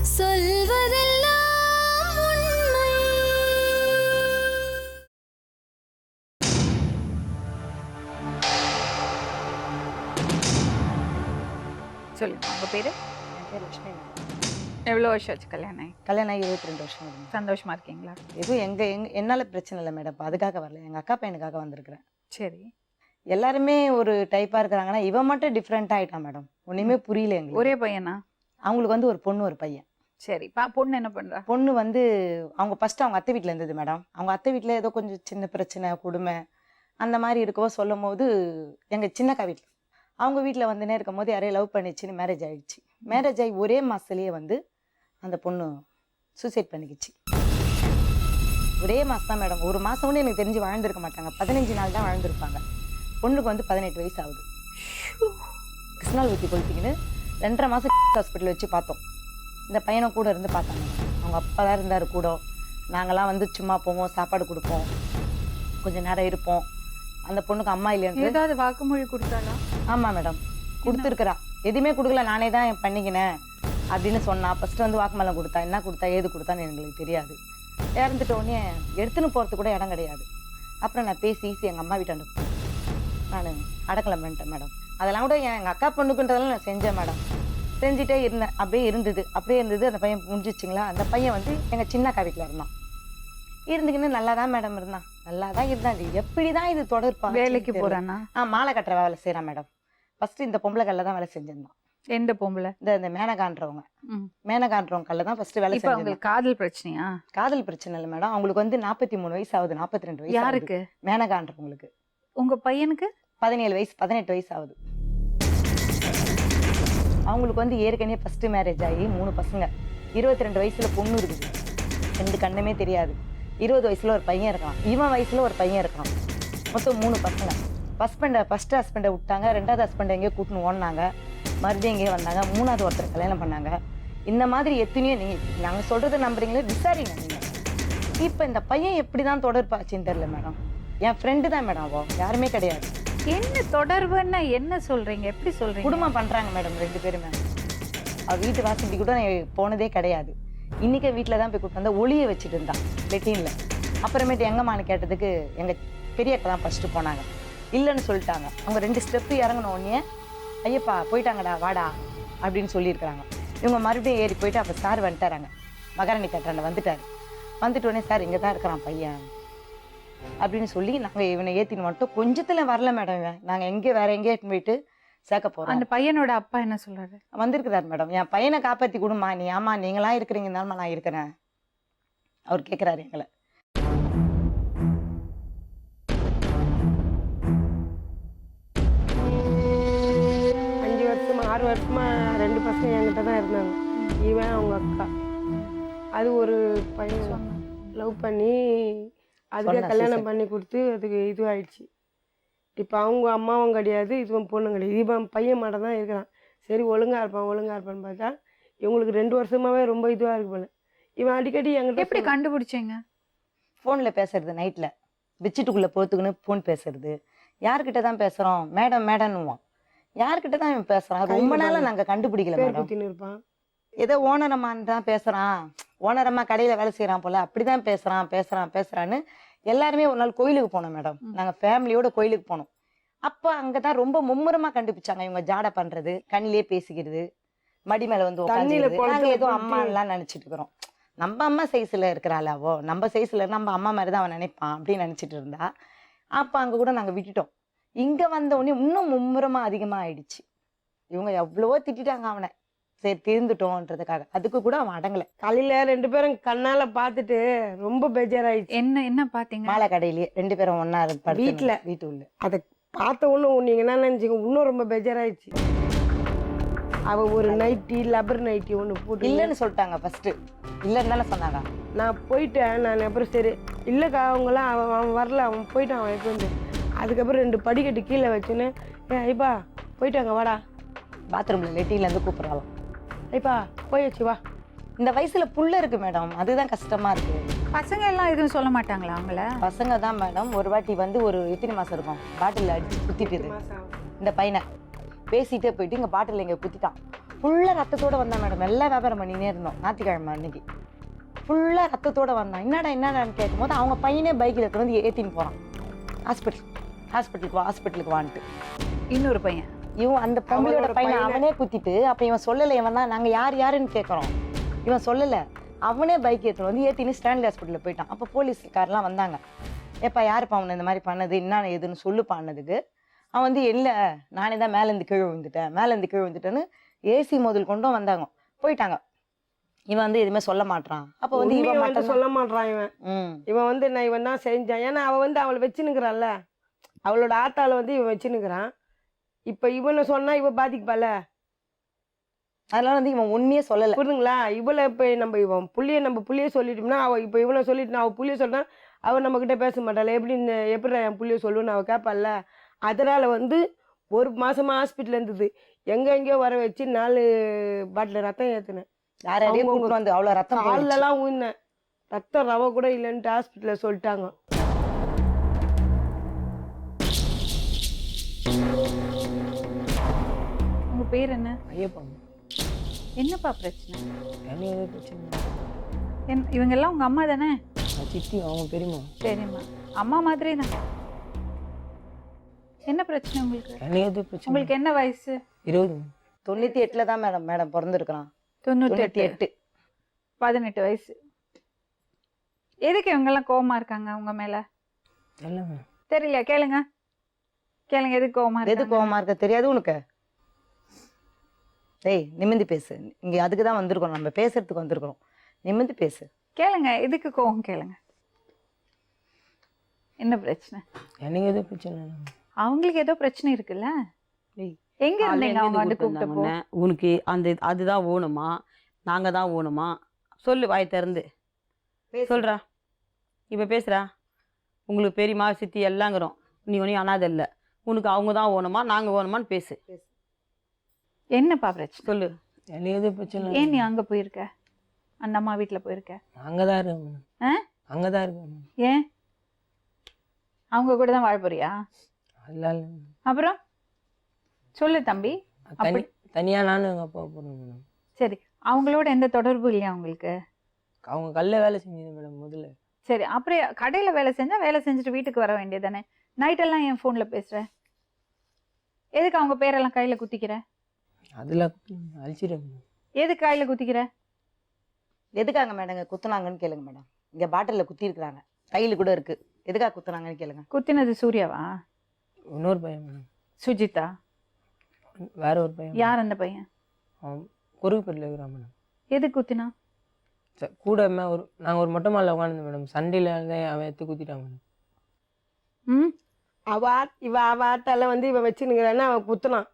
சொல்வதெல்லாம் உண்மை. சொல்லுங்க உங்க பேரு? என் பேர் லட்சுமி. எவ்வளோ வருஷம் ஆச்சு கல்யாணம் ஆகி? கல்யாணம் ஆகி 22 வருஷம் ஆகுது. சந்தோஷமா இருக்கீங்களா? எதுவும் என்னால் பிரச்சனை இல்லை மேடம். இப்போ அதுக்காக வரல, எங்கள் அக்கா பையனுக்காக வந்திருக்கிறேன். சரி. எல்லாருமே ஒரு டைப்பாக இருக்கிறாங்கன்னா இவன் மட்டும் டிஃப்ரெண்ட்டாக ஆகிட்டான் மேடம். ஒன்றுமே புரியல எங்களுக்கு. ஒரே பையனா? அவங்களுக்கு வந்து ஒரு பொண்ணு ஒரு பையன். சரி. பொண்ணு என்ன பண்றா? பொண்ணு வந்து அவங்க ஃபஸ்ட்டு அவங்க அத்தை வீட்டில் இருந்தது மேடம். அவங்க அத்தை வீட்டில் ஏதோ கொஞ்சம் சின்ன பிரச்சனை கொடுமை அந்த மாதிரி இருக்கவோ சொல்லும் போது எங்கள் சின்னக்கா வீட்டில் அவங்க வீட்டில் வந்துனே இருக்கும் போது யாரையும் லவ் பண்ணிச்சுன்னு மேரேஜ் ஆகிடுச்சு. மேரேஜ் ஆகி ஒரே மாதத்துலேயே வந்து அந்த பொண்ணு சூசைட் பண்ணிக்கிச்சு. ஒரே மாதம் தான் மேடம். ஒரு மாதம் கூட எனக்கு தெரிஞ்சு வாழ்ந்துருக்க மாட்டாங்க. 15 நாள் தான் வாழ்ந்துருப்பாங்க. பொண்ணுக்கு வந்து 18 வயசு ஆகுது. கிருஷ்ணால் ஊற்றி கொளுத்திக்கின்னு 2.5 மாதம் ஹாஸ்பிட்டல் வச்சு பார்த்தோம். இந்த பையனை கூட இருந்து பார்த்தாங்க. அவங்க அப்பா தான் இருந்தார் கூட. நாங்களாம் வந்து சும்மா போவோம், சாப்பாடு கொடுப்போம், கொஞ்சம் நேரம் இருப்போம். அந்த பொண்ணுக்கு அம்மா இல்லைன்னு ஏதாவது வாக்குமொழி கொடுத்தாளா? ஆமாம் மேடம், கொடுத்துருக்குறா. எதுவுமே கொடுக்கல, நானே தான் பண்ணிக்கினேன் அப்படின்னு சொன்னா. ஃபஸ்ட்டு வந்து வாக்குமூலம் கொடுத்தா, என்ன கொடுத்தா ஏது கொடுத்தான்னு எங்களுக்கு தெரியாது. இறந்துட்டோடனே எடுத்துன்னு போகிறதுக்கு கூட இடம் கிடையாது. அப்புறம் நான் பேசி எங்கள் அம்மா வீட்டை அனுப்பேன். நான் அடக்கலாம் பண்ணிட்டேன் மேடம். அதெல்லாம் கூட எங்கள் அக்கா பொண்ணுக்குன்றதெல்லாம் நான் செஞ்சேன் மேடம். செஞ்சுட்டே இருந்தேன். அப்படியே இருந்தது. அந்த பையன் முடிஞ்சிச்சிங்களா. அந்த பையன் வந்து எங்கள் சின்னக்கா வீட்டில் இருந்தான். இருந்துக்கின்னு நல்லா தான் மேடம் இருந்தான். நல்லா தான் இருந்தான். இது எப்படி தான் இது தொடர்பா? வேலைக்கு போகிறானா? மாலை கட்டுற வேலை செய்கிறான் மேடம். ஃபஸ்ட்டு இந்த பொம்பளை கல்ல தான் வேலை செஞ்சிருந்தான். எந்த பொம்பளை? இந்த மேனகான்றவங்க. மேனகான்றவங்க கல்ல தான் ஃபஸ்ட்டு வேலை செஞ்சாங்க. உங்களுக்கு காதல் பிரச்சனையா? காதல் பிரச்சனை இல்லை மேடம். அவங்களுக்கு வந்து 43 வயசு ஆகுது, 42 வயசு. யாருக்கு? மேனகான்றவங்களுக்கு. உங்க பையனுக்கு 17 வயசு, 18 வயசு ஆகுது. அவங்களுக்கு வந்து ஏற்கனவே ஃபஸ்ட்டு மேரேஜ் ஆகி 3 பசங்க. 22 வயசுல பொண்ணு இருக்குது. 2 கண்ணுமே தெரியாது. 20 வயசுல ஒரு பையன் இருக்கான். இவன் வயசுல ஒரு பையன் இருக்கான். மொத்தம் 3 பசங்க. ஃபஸ்ட்டு ஹஸ்பண்டை விட்டாங்க. 2வது ஹஸ்பண்டை எங்கேயோ கூட்டின்னு ஓடினாங்க. மறுபடியும் எங்கேயோ வந்தாங்க. 3வது ஒருத்தர் கல்யாணம் பண்ணாங்க. இந்த மாதிரி எத்தனையோ நாங்கள் சொல்கிறத நம்புறீங்களே, விசாரிங்க நீங்கள். இப்போ இந்த பையன் எப்படி தான் தொடர்பாச்சுன்னு தெரியல மேடம். என் ஃப்ரெண்டு தான் மேடம். அவன் யாருமே கிடையாது. என்ன தொடர்புன்னா என்ன சொல்றீங்க? எப்படி சொல்றீங்க? குடும்பம் பண்ணுறாங்க மேடம் 2 பேருமே. அவள் வீட்டு வாசப்படி கூட நான் போனதே கிடையாது. இன்றைக்கி வீட்டில் தான் போய் கூப்பிட்டு வந்தால் ஒளியை வச்சுட்டு இருந்தான் லெட்டினில். அப்புறமேட்டு எங்கம்மான்னு கேட்டதுக்கு எங்கள் பெரியக்கா தான் ஃபஸ்ட்டு போனாங்க. இல்லைன்னு சொல்லிட்டாங்க. அவங்க 2 ஸ்டெப்பு இறங்கின உடனே ஐயப்பா போயிட்டாங்கடா வாடா அப்படின்னு சொல்லியிருக்கிறாங்க. இவங்க மறுபடியும் ஏறி போயிட்டு அப்போ சார் வந்துட்டாராங்க. மகாராணி தேட்டராண்ட வந்துட்டார். வந்துட்டு உடனே சார் இங்கே தான் இருக்கிறான் பையன் அப்படின்னு சொல்லி நாங்கள் இவனை ஏற்றின்னு வந்துட்டோம். கொஞ்சத்தில் வரல மேடம். இவன் நாங்கள் வேற எங்கேயே எடுத்துன்னு போயிட்டு சேர்க்க போகிறோம். அந்த பையனோட அப்பா என்ன சொல்றாரு? வந்திருக்கிறார் மேடம். என் பையனை காப்பாற்றி கொடுமா நீ. ஆமா நீங்களாம் இருக்கிறீங்கன்னாலுமா நான் இருக்கிறேன். அவர் கேட்குறாரு எங்களை. ஆறு வருஷமா 2 பசங்க என்கிட்ட தான் இருந்தாங்க. இவன் அவங்க அக்கா. அது ஒரு பையன் லவ் பண்ணி அதுக்கு கல்யாணம் பண்ணி கொடுத்து அதுக்கு இதுவாகிடுச்சு. இப்போ அவங்க அம்மாவும் கிடையாது, இதுவும் பொண்ணும் கிடையாது. இவன் பையன் மட்டும் தான் இருக்கிறான். சரி ஒழுங்காக இருப்பான்னு பார்த்தா இவங்களுக்கு 2 வருஷமாவே ரொம்ப இதுவாக இருக்கு போல. இவன் அடிக்கடி எங்கிட்ட. எப்படி கண்டுபிடிச்சீங்க? ஃபோனில் பேசுறது. நைட்டில் பெட்ஷீட்டுக்குள்ளே போத்துக்குன்னு ஃபோன் பேசுறது. யார்கிட்ட தான் பேசுகிறோம் மேடம்னுவான். யார்கிட்ட தான் இவன் பேசுகிறான்? ரொம்ப நாளாக நாங்கள் கண்டுபிடிக்கல மேடம். இருப்பான். ஏதோ ஓனரம்மான்னு தான் பேசுகிறான். ஓனரம்மா கடையில் வேலை செய்கிறான் போல் அப்படி தான் பேசுகிறான்னு எல்லாருமே ஒரு நாள் கோயிலுக்கு போனோம் மேடம். நாங்கள் ஃபேமிலியோட கோயிலுக்கு போனோம். அப்போ அங்கே தான் ரொம்ப மும்முரமாக கண்டுபிடிச்சாங்க. இவங்க ஜாடை பண்ணுறது, கண்ணிலே பேசிக்கிறது, மடி மேலே வந்து நாங்கள் ஏதோ அம்மாலாம் நினச்சிட்டு இருக்கிறோம். நம்ம அம்மா சைஸில் இருக்கிறாளாவோ, நம்ம சைஸில் நம்ம அம்மா மாதிரி தான் அவன் நினைப்பான் அப்படின்னு நினச்சிட்டு இருந்தா. அப்போ அங்கே கூட நாங்கள் விட்டுட்டோம். இங்கே வந்த உடனே இன்னும் மும்முரமாக அதிகமாக ஆயிடுச்சு. இவங்க எவ்வளவோ திட்டாங்க அவனை. சரி திருந்துட்டோன்றதுக்காக. அதுக்கு கூட அவன் அடங்கலை. காலையில் 2 பேரும் கண்ணால் பார்த்துட்டு ரொம்ப பேஜாராயிடுச்சு. என்ன பார்த்தீங்க? மாலை கடையிலேயே 2 பேரும் ஒன்றா வீட்டு உள்ள அதை பார்த்த ஒன்றும் நீங்கள் என்ன நினச்சிங்க, இன்னும் ரொம்ப பேஜாராயிடுச்சு. அவள் ஒரு நைட்டி லப்பர் நைட்டி ஒன்று போட்டு இல்லைன்னு சொல்லிட்டாங்க. ஃபஸ்ட்டு இல்லைன்னு தானே சொன்னாங்க. நான் போயிட்டேன். நான் அப்புறம் சரி இல்லைக்கா அவங்களாம் அவன் வரல, அவன் போயிட்டான். அவன் எப்போ வந்து அதுக்கப்புறம் 2 படிக்கட்டு கீழே வச்சுன்னு ஐப்பா போயிட்டாங்க வாடா. பாத்ரூமில் லெட்டிலேருந்து கூப்பிட்றாலும் ஐப்பா போயாச்சு வா. இந்த வயசுல புள்ள இருக்கு மேடம். அதுதான் கஷ்டமா இருக்கு. பசங்க எல்லாம் எதுவும் சொல்ல மாட்டாங்களா அவங்கள? பசங்க தான் மேடம். ஒரு வாட்டி வந்து ஒரு எத்தனை மாசம் இருக்கும் பாட்டில் அடிச்சு குத்திட்டு இந்த பையனை பேசிட்டே போயிட்டு இங்கே பாட்டில் இங்கே குத்திட்டான். ஃபுல்லாக ரத்தத்தோட வந்தான் மேடம். எல்லாம் வியாபாரம் பண்ணினே இருந்தோம். ஞாயிற்றுக்கிழமை அன்னைக்கு ஃபுல்லாக ரத்தத்தோட வந்தான். என்னடான்னு கேட்கும்போது அவங்க பையனே பைக்கில் எடுத்து வந்து ஏற்றின்னு போகிறான். ஹாஸ்பிட்டலுக்கு வான்ட்டு. இன்னொரு பையன் இவன் அந்த பொம்பளையோட பையனை அவனே குத்திட்டு, அப்போ இவன் சொல்லலை. இவன் தான் நாங்கள் யாருன்னு கேட்குறோம். இவன் சொல்லலை. அவனே பைக் எடுத்துட்டு வந்து ஏற்றின்னு ஸ்டான்லி ஹாஸ்பிட்டலில் போயிட்டான். அப்போ போலீஸ்காரெலாம் வந்தாங்க. எப்போ யாருப்பா அவனை இந்த மாதிரி பண்ணது, என்ன எதுன்னு சொல்லுப்பான்னதுக்கு அவன் வந்து இல்லை, நானே தான் மேலேருந்து கீழே விழுந்துட்டேன்னு ஏசி மோதல் கொண்டும் வந்தாங்க. போயிட்டாங்க. இவன் வந்து எதுவுமே சொல்ல மாட்டான். அப்போ வந்து இவன் மட்டும் சொல்ல மாட்டான். இவன் வந்து நான் இவன் தான் செஞ்சான். ஏன்னா அவள் வந்து அவளை வச்சுன்னுக்குறான்ல, அவளோட ஆத்தால வந்து இவன் வச்சுன்னுக்குறான். இப்போ இவனை சொன்னா இவன் பாதிப்பால, அதனால வந்து இவன் உண்மையே சொல்லலை. புரியுதுங்களா? இவளை இப்போ நம்ம புள்ளிய சொல்லிட்டோம்னா, அவள் இப்போ இவனை சொல்லிட்டு அவள் புள்ளிய சொன்னா அவள் நம்மக்கிட்ட பேச மாட்டாள். எப்படி என் புள்ளிய சொல்லுன்னு அவள் கேட்பாள்ல. அதனால் வந்து 1 மாசமா ஹாஸ்பிட்டல் இருந்தது. எங்கெங்கேயோ வர வச்சு 4 பாட்டில் ரத்தம் ஏற்றினேன். யாரையும் கூப்பிட்டு வந்து அவ்வளோ ரத்தம் காலெல்லாம் ஊறினேன். ரத்தம் ரவை கூட இல்லைன்ட்டு ஹாஸ்பிட்டலில் சொல்லிட்டாங்க. உங்க பேர் என்ன? ஐயப்பா. என்னப்பா பிரச்சனை? என்ன ஏதோ பிரச்சனை. இவங்க எல்லாம் உங்க அம்மா தானே? சித்தி, அவங்க பெரியம்மா. சரிம்மா, அம்மா மாதிரி தான். என்ன பிரச்சனை உங்களுக்கு? என்ன ஏதோ பிரச்சனை. உங்களுக்கு என்ன வயசு? 20. 98 தான் மேடம் பிறந்திருக்கிறான். 98. 18 வயசு. எதுக்கு இவங்கெல்லாம் கோவமா இருக்காங்க உங்க மேல? தெரியல, கேளுங்க. எதுக்கு கோவமா இருக்க தெரியாது உனக்கு? டேய், நிமிந்து பேசு. இங்க அதுக்கு தான் வந்திருக்கோம், நம்ம பேசுறதுக்கு வந்திருக்கிறோம். நிமிந்து பேசு. கேளுங்க, எதுக்கு கோவம் கேளுங்க. என்ன பிரச்சனை? எனக்கு ஏதோ பிரச்சனை. அவங்களுக்கு ஏதோ பிரச்சனை இருக்குல்ல. எங்க இருந்தீங்க அவங்க வந்து கூப்பிட்டப்போ? உனக்கு அதுதான் ஓணுமா, நாங்க தான் ஓணுமா? சொல்லு, வாய் திறந்து சொல்றா. இப்ப பேசுறா. உங்களுக்கு பெரியம்மா சித்தி எல்லாங்கிறோம். நீ ஒன்னும் அனாதை இல்லை. உனக்கு அவங்க தான் ஓணுமா, நாங்க ஓணுமான்னு பேசு. என்னப்பா பிரச்சனை சொல்லு. எனக்கு ஏதோ பிரச்சனை. ஏன் நீ அங்க போயிருக்க? அந்த அம்மா வீட்டுல போயிருக்க? அங்கதான் இருக்கேன். அங்கதான் இருக்கேன். ஏன் அவங்க கூட தான் வாழ போறியா? அப்புறம் சொல்லு தம்பி. தனியா நானும் எங்க அப்பா போறேன். சரி, அவங்களோட எந்த தொடர்பும் இல்லையா உங்களுக்கு? அவங்க கல்ல வேலை செஞ்சது மேடம் முதல்ல. சரி, அப்புறம் கடையில வேலை செஞ்சுட்டு வீட்டுக்கு வர வேண்டியதானே? நைட்டெல்லாம் என் போன்ல பேசுற. எதுக்கு அவங்க பேரெல்லாம் கையில குத்திக்கிற? அதெல்லாம் அழிச்சிடுறேன். எதுக்கு கையில குத்திக்கிற? எதுக்காங்க மேடம் குத்துனாங்கன்னு கேளுங்க மேடம். இங்க பாட்டில குத்தி இருக்கிறாங்க, கையில கூட இருக்கு. எதுக்காக குத்துனாங்கன்னு கேளுங்க. குத்தினது சூர்யாவா? இன்னொரு பையன் மேடம். சுஜிதா? வேற ஒரு பையன். யார் அந்த பையன்? குறுக்குப்பேட்டில் இருக்கிறான் மேடம். எதுக்கு குத்தினா? கூட நாங்க ஒரு மொட்டை மாலை உட்காந்து மேடம். சண்டையில அவன் எடுத்து குத்திட்டான் மேடம். இவ ஆத்தால வந்து இவன் வச்சுன்னுங்கிறான்னு அவன் குத்துனான்.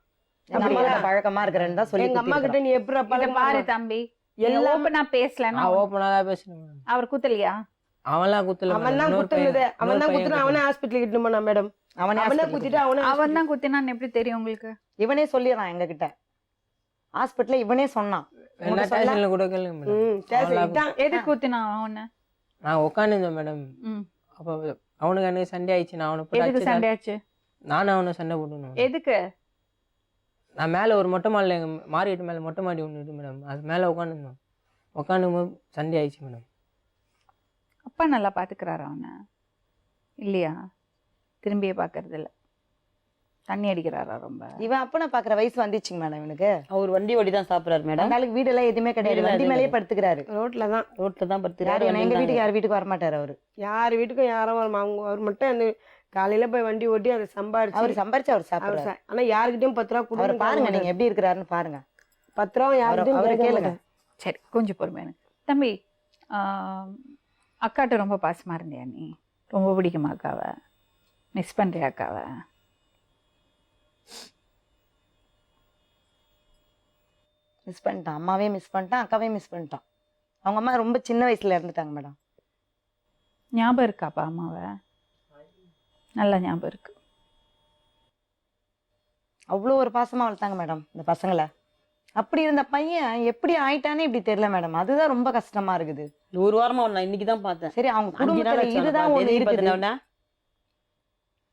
பழக்கமா இருக்கிறேன்னு தான் சொல்லி எங்க அம்மா கிட்ட நீ எப்படி பாரு தம்பி, ஓப்பனா பேசலன்னா ஓப்பனா தான் பேசுறேன் மேடம். அவர் குத்தலையா? அவன்லாம் குத்தல. அவன் தான் குத்துனா அவனே ஹாஸ்பிட்டல் கிட்ட போனா மேடம். அவனே குத்திட்டு அவன் தான் குத்தினான்னு எப்படி தெரியும் உங்களுக்கு? இவனே சொல்லிடுறான் எங்க கிட்ட. ஹாஸ்பிட்டல்ல இவனே சொன்னான். கூட கேளுங்க மேடம். எதுக்கு குத்தினான் அவனை? நான் உட்காந்துருந்தேன் மேடம். அப்ப அவனுக்கு எனக்கு சண்டை ஆயிடுச்சு. நான் அவனுக்கு சண்டை ஆச்சு. நானும் அவனை சண்டை போட்டுனேன். எதுக்கு? நான் மேல ஒரு மொட்டை மாடியில் எங்க மாறிட்டு மேல மொட்டை மாடி ஒன்று இருக்கு மேடம். அது மேல உட்காந்துருந்தோம். உட்காந்தும் சண்டை ஆயிடுச்சு மேடம். அப்பா நல்லா பாத்துக்கிறாரு அவனை இல்லையா? திரும்பியே பாக்குறது இல்ல, தண்ணி அடிக்கிறாரா ரொம்ப? இவன் அப்பனை பாக்குற வயசு வந்துச்சுங்க மேடம் இவனுக்கு. அவர் வண்டி ஓடி தான் சாப்பிடுறாரு மேடம். நாளைக்கு வீடு எல்லாம் எதுவுமே கிடையாது, வண்டி மேலேயே படுத்துக்கிறாரு. ரோட்ல தான் படுத்துக்கிறாரு. எங்க வீட்டுக்கு யார் வீட்டுக்கு வரமாட்டாரு அவரு. யார் வீட்டுக்கும் யாரும் வர அவர் மட்டும் அந்த காலையில போய் வண்டி ஓட்டி அதை சம்பாரிச்சு அவர் சாப்பிடுறாரு. ஆனா யாருக்கிட்டையும் 10 ரூபா கொடுத்து பாருங்க, நீங்க எப்படி இருக்கிறாருன்னு பாருங்க. 10 ரூபா யாருக்கிட்டையும் கேளுங்க. சரி, கொஞ்சம் பொறுமையான தம்பி. அக்காட்ட ரொம்ப பாசமா இருந்தியா நீ? ரொம்ப பிடிக்குமா அக்காவை? மிஸ் பண்றியா அக்காவை? மிஸ் பண்ணிட்டான். அம்மாவே மிஸ் பண்ணிட்டான், அக்காவே மிஸ் பண்ணிட்டான். அவங்க அம்மா ரொம்ப சின்ன வயசுல இருந்துட்டாங்க மேடம். ஞாபகம் இருக்காப்பா அம்மாவை? நல்லா ஞாபகம் இருக்கு. அவ்வளோ ஒரு பாசமா வளர்த்தாங்க மேடம் இந்த பசங்களை. அப்படி இருந்த பையன் எப்படி ஆயிட்டானே இப்படி தெரியல மேடம். அதுதான் ரொம்ப கஷ்டமா இருக்குது. ஒரு வாரமா நான் இன்னைக்கு தான் பார்த்தேன். சரி, அவங்க குடும்பத்துல இதுதான் ஒண்ணு இருக்குது.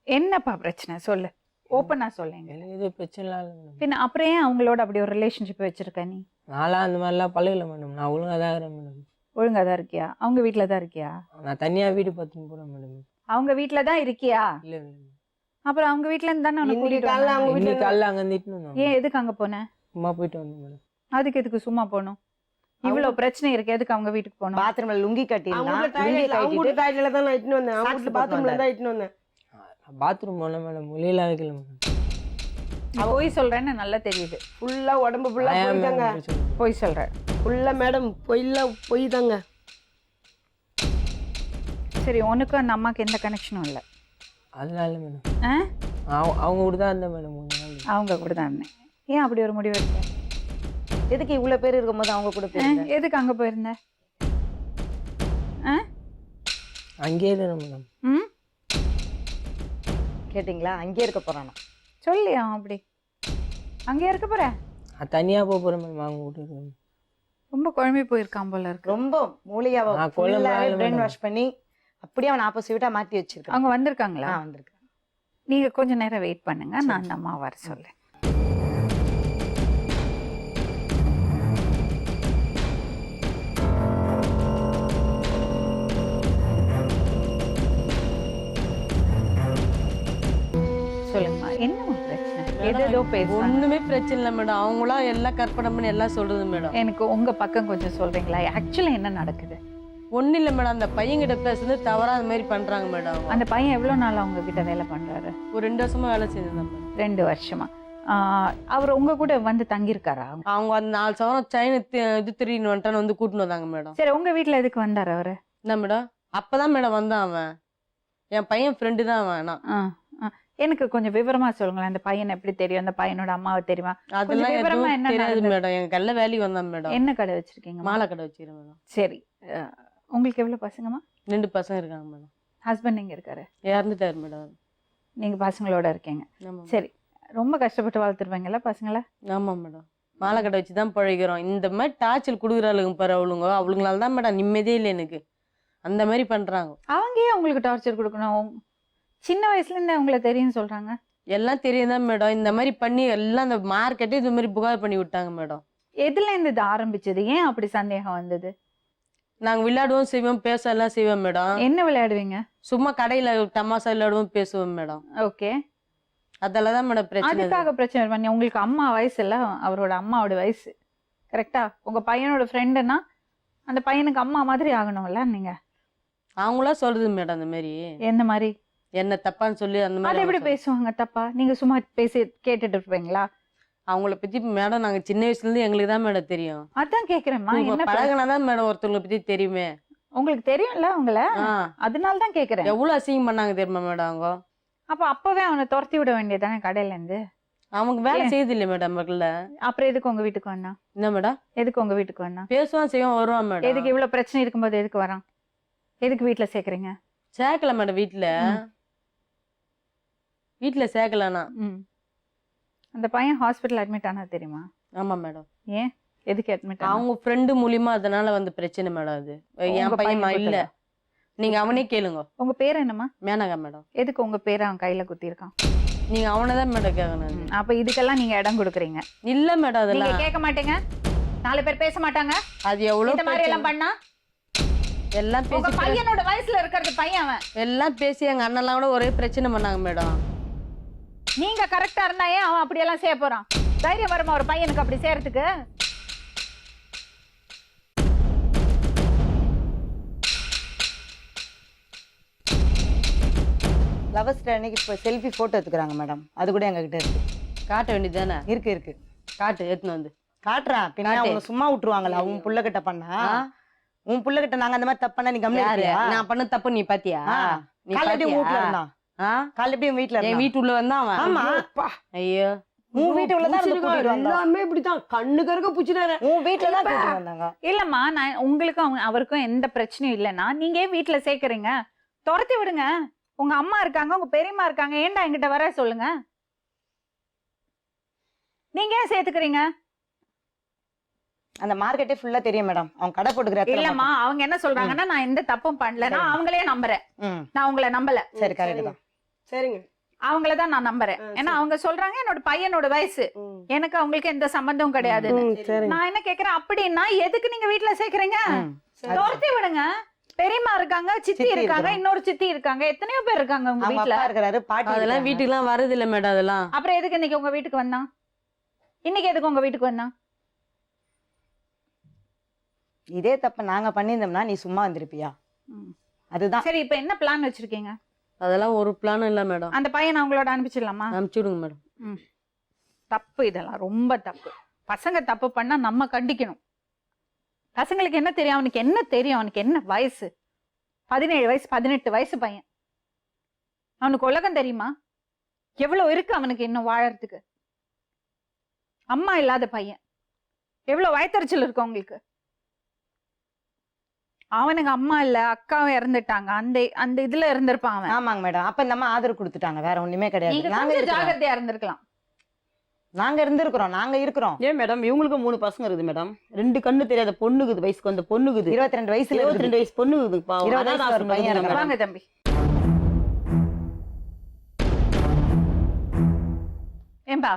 என்னப்பா பிரச்சனை சொல்லு. ஓப்பனா சொல்லுங்க. எனக்கு எதுவும் பிரச்சனை இல்லை மேடம். பின்ன அப்புறம் ஏன் அவங்களோட அப்படி ஒரு ரிலேஷன்ஷிப் வச்சிருக்க நீ? நான்லாம் அந்த மாதிரிலாம் பழகல மேடம். நான் ஒழுங்காக தான் இருக்கிறேன் மேடம். ஒழுங்கா தான் இருக்கியா? அவங்க வீட்டில் தான் இருக்கியா? நான் தனியாக வீடு பார்த்துன்னு போகிறேன் மேடம். அவங்க வீட்டில் தான் இருக்கியா? இல்லை அப்புறம் அவங்க வீட்ல இருந்து தானே உனக்கு இன்னைக்கு கூட்டிட்டு காலைல வந்தாங்க. அவங்க இன்னைக்கு காலைல அங்கே இருந்துட்டு வந்தோம். ஏன் எதுக்கு அங்க போனேன்? சும்மா போயிட்டு வந்தேன் மேடம். அதுக்கு எதுக்கு சும்மா போகணும்? இவ்வளவு பிரச்சனை இருக்கு, எதுக்கு அவங்க வீட்டுக்கு போகணும்? பாத்ரூம்ல லுங்கி அவங்க கட்டியிருந்தான். வீட்டு லுங்கி டாய்லெட்ல அவங்க வீட்டு கட்டிட்டு டாய்லெட்ல தான் நான் இட்டுன்னு வந்தேன். அவங்க Socks வீட்டு போட்டு பாத்ரூம்ல வந்தாரு. தான் இட்டுன்னு வந்தேன். பாத்ரூம் போனேன் மேடம். மொழியெல்லாம் வைக்கல மேடம். நீ போய் சொல்றேன்னு நல்லா தெரியுது. ஃபுல்லா உடம்பு ஃபுல்லா நான் ஏன் போய் தாங்க. மேடம் போய் சொல்றேன்? போய் சொல்ற. ஃபுல்லா மேடம் பொய் தாங்க. சரி, உனக்கும் அந்த அம்மாக்கு எந்த கனெக்ஷனும் இல்லை. அதனால மேடம் அவங்க கூட தான் இருந்தேன் மேடம் கொஞ்ச நாள். அவங்க கூட தான் இருந்தேன். ஏன் அப்படி ஒரு முடிவு எடுத்த? எதுக்கு இவ்வளவு பேர் இருக்கும்போது அவங்க கூட போயிருந்த? எதுக்கு அங்க போயிருந்த? அங்கேயே இருந்தேன் மேடம். ம், கேட்டிங்களா? அங்கேயே இருக்க போறானா? சொல்லியா அப்படி? அங்கே இருக்க போற? நான் தனியாக போக போகிறேன் மேடம். அவங்க வீட்டுக்கு ரொம்ப குழம்பி போயிருக்கான் போல இருக்கு. ரொம்ப மூளையாவ நான் கொல்ல முடியல பிரெயின் மேடம். வாஷ் பண்ணி அப்படியே அவன் ஆப்போசிட்டா மாத்தி வச்சிருக்கான். அவங்க வந்திருக்காங்களா? வந்திருக்கான். நீங்க கொஞ்ச நேரம் வெயிட் பண்ணுங்க, நான் அந்த அம்மா வர சொல்றேன். சொல்லுங்கம்மா, என்னம்மா பிரச்சனை? ஏதோ பேசுறாங்க. ஒண்ணுமே பிரச்சனை இல்லை மேடம். அவங்களா எல்லாம் கற்பனை பண்ணி எல்லாம் சொல்றது மேடம். எனக்கு உங்க பக்கம் கொஞ்சம் சொல்றீங்களா? ஆக்சுவலா என்ன நடக்குது? ஒன்றும் இல்லை மேடம். அந்த பையன்கிட்ட பேசுறது தவறா அந்த மாதிரி பண்றாங்க மேடம். அந்த பையன் எவ்வளவு நாள் அவங்க கிட்ட வேலை பண்றாரு? ஒரு 2 வருஷமா வேலை செஞ்சிருந்தேன் மேடம். 2 வருஷமா. அவர் உங்க கூட வந்து தங்கியிருக்காரா? அவங்க அந்த 4 சவரம் செயின் இது திருடின்னு வந்துட்டான்னு வந்து கூட்டின்னு வந்தாங்க மேடம். சரி, உங்க வீட்டுல எதுக்கு வந்தாரு அவரு? என்ன மேடம்? அப்பதான் மேடம் வந்தான் அவன். என் பையன் ஃப்ரெண்டு தான் அவன். ஆ, ஆ. எனக்கு கொஞ்சம் விவரமா சொல்லுங்களேன். அந்த பையன் எப்படி தெரியும்? அந்த பையனோட அம்மாவை தெரியுமா? அதெல்லாம் விவரமா எதுவும் என்ன தெரியாது நடந்தது? மேடம். எங்க கல்ல வேலைக்கு வந்தான் மேடம். என்ன கடை வச்சிருக்கீங்க? மாலை கடை வச்சுக்கிறேன் மேடம். சரி, உங்களுக்கு எவ்வளவு பசங்கம்மா? 2 பசங்க இருக்காங்க மேடம். ஹஸ்பண்ட் எங்க இருக்காரு? இறந்துட்டாரு மேடம். நீங்க பசங்களோட இருக்கீங்க. ஆமா சரி, ரொம்ப கஷ்டப்பட்டு வளர்த்துருவீங்களா பசங்கள? ஆமா மேடம். மாலை கடை வச்சு தான் பழகிறோம். இந்த மாதிரி டார்ச்சல் கொடுக்குறாளுங்க பாரு அவளுங்களால தான் மேடம் நிம்மதியே இல்லை எனக்கு. அந்த மாதிரி பண்றாங்க. அவங்க ஏன் உங்களுக்கு டார்ச்சர் கொடுக்கணும்? சின்ன வயசுல இருந்து உங்களை தெரியும்னு சொல்றாங்க. எல்லாம் தெரியும் தான் மேடம். இந்த மாதிரி பண்ணி எல்லாம் அந்த மார்க்கெட்டே இது மாதிரி புகார் பண்ணி விட்டாங்க மேடம். எதுல இருந்து இது ஆரம்பிச்சது? ஏன் அப்படி சந்தேகம் வந்தது? நாங்க விளையாடுவோம் செய்வோம், பேச எல்லாம் செய்வோம் மேடம். என்ன விளையாடுவீங்க? சும்மா கடையில தமாசா விளையாடுவோம், பேசுவோம் மேடம். ஓகே, அதெல்லாம் தான் மேடம் பிரச்சனை. அதுக்காக பிரச்சனை பண்ணி உங்களுக்கு அம்மா வயசு இல்ல, அவரோட அம்மாவோட வயசு கரெக்டா? உங்க பையனோட ஃப்ரெண்டுன்னா அந்த பையனுக்கு அம்மா மாதிரி ஆகணும்ல நீங்க. அவங்களா சொல்றது மேடம். அந்த மாதிரி எந்த மாதிரி? என்ன தப்பான்னு சொல்லி அந்த அது மாதிரி எப்படி பேசுவாங்க தப்பா? நீங்க சும்மா பேசி கேட்டுட்டு இருப்பீங்களா? அவங்கள பத்தி மேடம் நாங்க சின்ன வயசுல இருந்து எங்களுக்கு தான் மேடம் தெரியும். அதான் கேக்குறேம்மா. என்ன பழகினாதான் மேடம் ஒருத்தவங்களை பத்தி தெரியுமே. உங்களுக்கு தெரியும்ல உங்கள, அதனால தான் கேக்குறேன். எவ்வளவு அசிங்கம் பண்ணாங்க தெரியுமா மேடம் அவங்க? அப்ப அப்பவே அவனை துரத்தி விட வேண்டியதானே கடையில இருந்து? அவங்க வேலை செய்யுது இல்லையா மேடம் மக்கள்ல. அப்புறம் எதுக்கு உங்க வீட்டுக்கு வந்தா? என்ன மேடம்? எதுக்கு உங்க வீட்டுக்கு வந்தா? பேசுவான் செய்வான் வருவான் மேடம். எதுக்கு இவ்வளவு பிரச்சனை இருக்கும்போது எதுக்கு வரான்? எதுக்கு வீட்டுல சேர்க்கறீங்க? சேர்க்கல மேடம். வீட்டுல சேர்க்கலனா. அந்த பையன் ஹாஸ்பிட்டல் அட்மிட் ஆனா தெரியுமா? ஆமா மேடம். ஏன் எதுக்கு அட்மிட் ஆனா? அவங்க ஃப்ரெண்டு மூலியமா அதனால வந்து பிரச்சனை மேடம். அது என் பையன் இல்ல. நீங்க அவனே கேளுங்க. உங்க பேர் என்னம்மா? மேனகா மேடம். எதுக்கு உங்க பேரை அவன் கையில குத்தி இருக்கான்? நீங்க அவனதான் மேடம் கேட்கணும். அப்ப இதுக்கெல்லாம் நீங்க இடம் கொடுக்குறீங்க இல்ல மேடம். நீங்க அதெல்லாம் கேட்க மாட்டீங்க. 4 பேர் பேச மாட்டாங்க. அது எவ்வளவு இந்த மாதிரி எல்லாம் பண்ணா எல்லாம் உங்க பேசி பையனோட வயசுல இருக்கிறது பையன் அவன். எல்லாம் பேசி எங்க அண்ணெல்லாம் கூட ஒரே பிரச்சனை பண்ணாங்க மேடம். நீங்க கரெக்டா இருந்தா ஏன் அவன் அப்படி எல்லாம் செய்ய போறான்? தைரியம் வருமா ஒரு பையனுக்கு அப்படி செய்யறதுக்கு? லவர்ஸ் டே அன்னைக்கு இப்போ செல்ஃபி போட்டோ எடுத்துக்கிறாங்க மேடம். அது கூட எங்க கிட்ட இருக்கு. காட்ட வேண்டியதானே? இருக்கு. காட்டு எடுத்துன்னு வந்து காட்டுறான். பின்ன அவங்க சும்மா விட்டுருவாங்களா? உன் புள்ள கிட்ட பண்ணா? உன் புள்ள கிட்ட நாங்க அந்த மாதிரி தப்பு பண்ணா நீ கம்மியா? நான் பண்ண தப்பு நீ பாத்தியா? நீ காலையில வீட்டுல இருந்தான். காலையில வீட்டுல என் வீட்டுள்ள வந்தா அவன். ஆமா. ஐயோ, உன் வீட்டுலதான் கூட்டிட்டு வந்தான். எல்லாமே இப்படித்தான் கண்ணு கருக்க புடிச்சினாரு. உன் வீட்டுலதான் கூட்டிட்டு வந்தாங்க. இல்லம்மா, நான் உங்களுக்கும் அவருக்கும் எந்த பிரச்சனையும் இல்லைன்னா நீங்க ஏன் வீட்டுல சேர்க்கறீங்க? துரத்தி விடுங்க. உங்க அம்மா இருக்காங்க, உங்க பெரியம்மா இருக்காங்க. ஏன்டா என்கிட்ட வர சொல்லுங்க. நீங்க ஏன் சேர்த்துக்கிறீங்க? அந்த மார்க்கெட்டே ஃபுல்லா தெரியும் மேடம். அவங்க கடை போட்டுக்கிற. இல்லம்மா, அவங்க என்ன சொல்றாங்கன்னா நான் எந்த தப்பும் பண்ணல. நான் அவங்களே நம்புறேன். நான் உங்களை நம்பல. சரி, கரெக்ட் தான். சரிங்க. அவங்களதான் நான் நம்புறேன். ஏன்னா அவங்க சொல்றாங்க என்னோட பையனோட வயசு, ம். எனக்கு அவங்களுக்கு எந்த சம்பந்தமும் கிடையாது. சரிங்க. நான் என்ன கேக்குறேன், அப்படின்னா எதுக்கு நீங்க வீட்டுல சேர்க்கறீங்க? ம். துரத்தி விடுங்க. பெரியம்மா இருக்காங்க, சித்தி சித்தி இருக்காங்க, இருக்கிறாங்க. இன்னொரு சித்தி இருக்காங்க, எத்தனையோ பேர் இருக்காங்க உங்க அவங்க வீட்டுல. அப்பா இருக்கிறாரு, பாட்டி அதெல்லாம் இருக்காங்க. வீட்டுக்குலாம் வரது இல்ல மேடம். அதெல்லாம் அப்புறம் எதுக்கு இன்னைக்கு உங்க வீட்டுக்கு வந்தான்? இன்னைக்கு எதுக்கு உங்க வீட்டுக்கு வந்தான்? இதே தப்ப நாங்க பண்ணியிருந்தோம்னா நீ சும்மா வந்திருப்பியா? அதுதான். சரி, இப்ப என்ன பிளான் வச்சிருக்கீங்க? அதெல்லாம் ஒரு பிளானும் இல்ல மேடம். அந்த பையனை அவங்களோட அனுப்பிச்சிடலாமா? அனுப்பிச்சு விடுங்க மேடம். தப்பு, இதெல்லாம் ரொம்ப தப்பு. பசங்க தப்பு பண்ணா நம்ம கண்டிக்கணும். பசங்களுக்கு என்ன தெரியும்? அவனுக்கு என்ன தெரியும்? அவனுக்கு என்ன வயசு? 17 வயசு 18 வயசு பையன். அவனுக்கு உலகம் தெரியுமா? எவ்வளவு இருக்கு அவனுக்கு இன்னும் வாழறதுக்கு. அம்மா இல்லாத பையன், எவ்வளவு வயத்தறிச்சல் இருக்கு அவங்களுக்கு. அவனுக்கு அம்மா இல்ல, அக்காவும் இறந்துட்டாங்க. அந்த அந்த இதுல இருந்திருப்பான் அவன். ஆமாங்க மேடம். அப்ப இந்த அம்மா ஆதரவு கொடுத்துட்டாங்க, வேற ஒண்ணுமே நீங்க கிடையாது. நாங்க கொஞ்சம் இருக்கிறோம். ஜாகிரதையா இருந்திருக்கலாம். நாங்க இருந்திருக்கிறோம், நாங்க இருக்கிறோம். ஏன் மேடம் இவங்களுக்கு 3 பசங்க இருக்குது மேடம். 2 கண்ணு தெரியாத பொண்ணுக்குது, வயசுக்கு வந்த பொண்ணுக்குது. 22 வயசுல 22 வயசு பொண்ணுக்குது. 20 வயசு ஒரு பையன் இருக்கிறான். வாங்க தம்பி. ஏம்பா,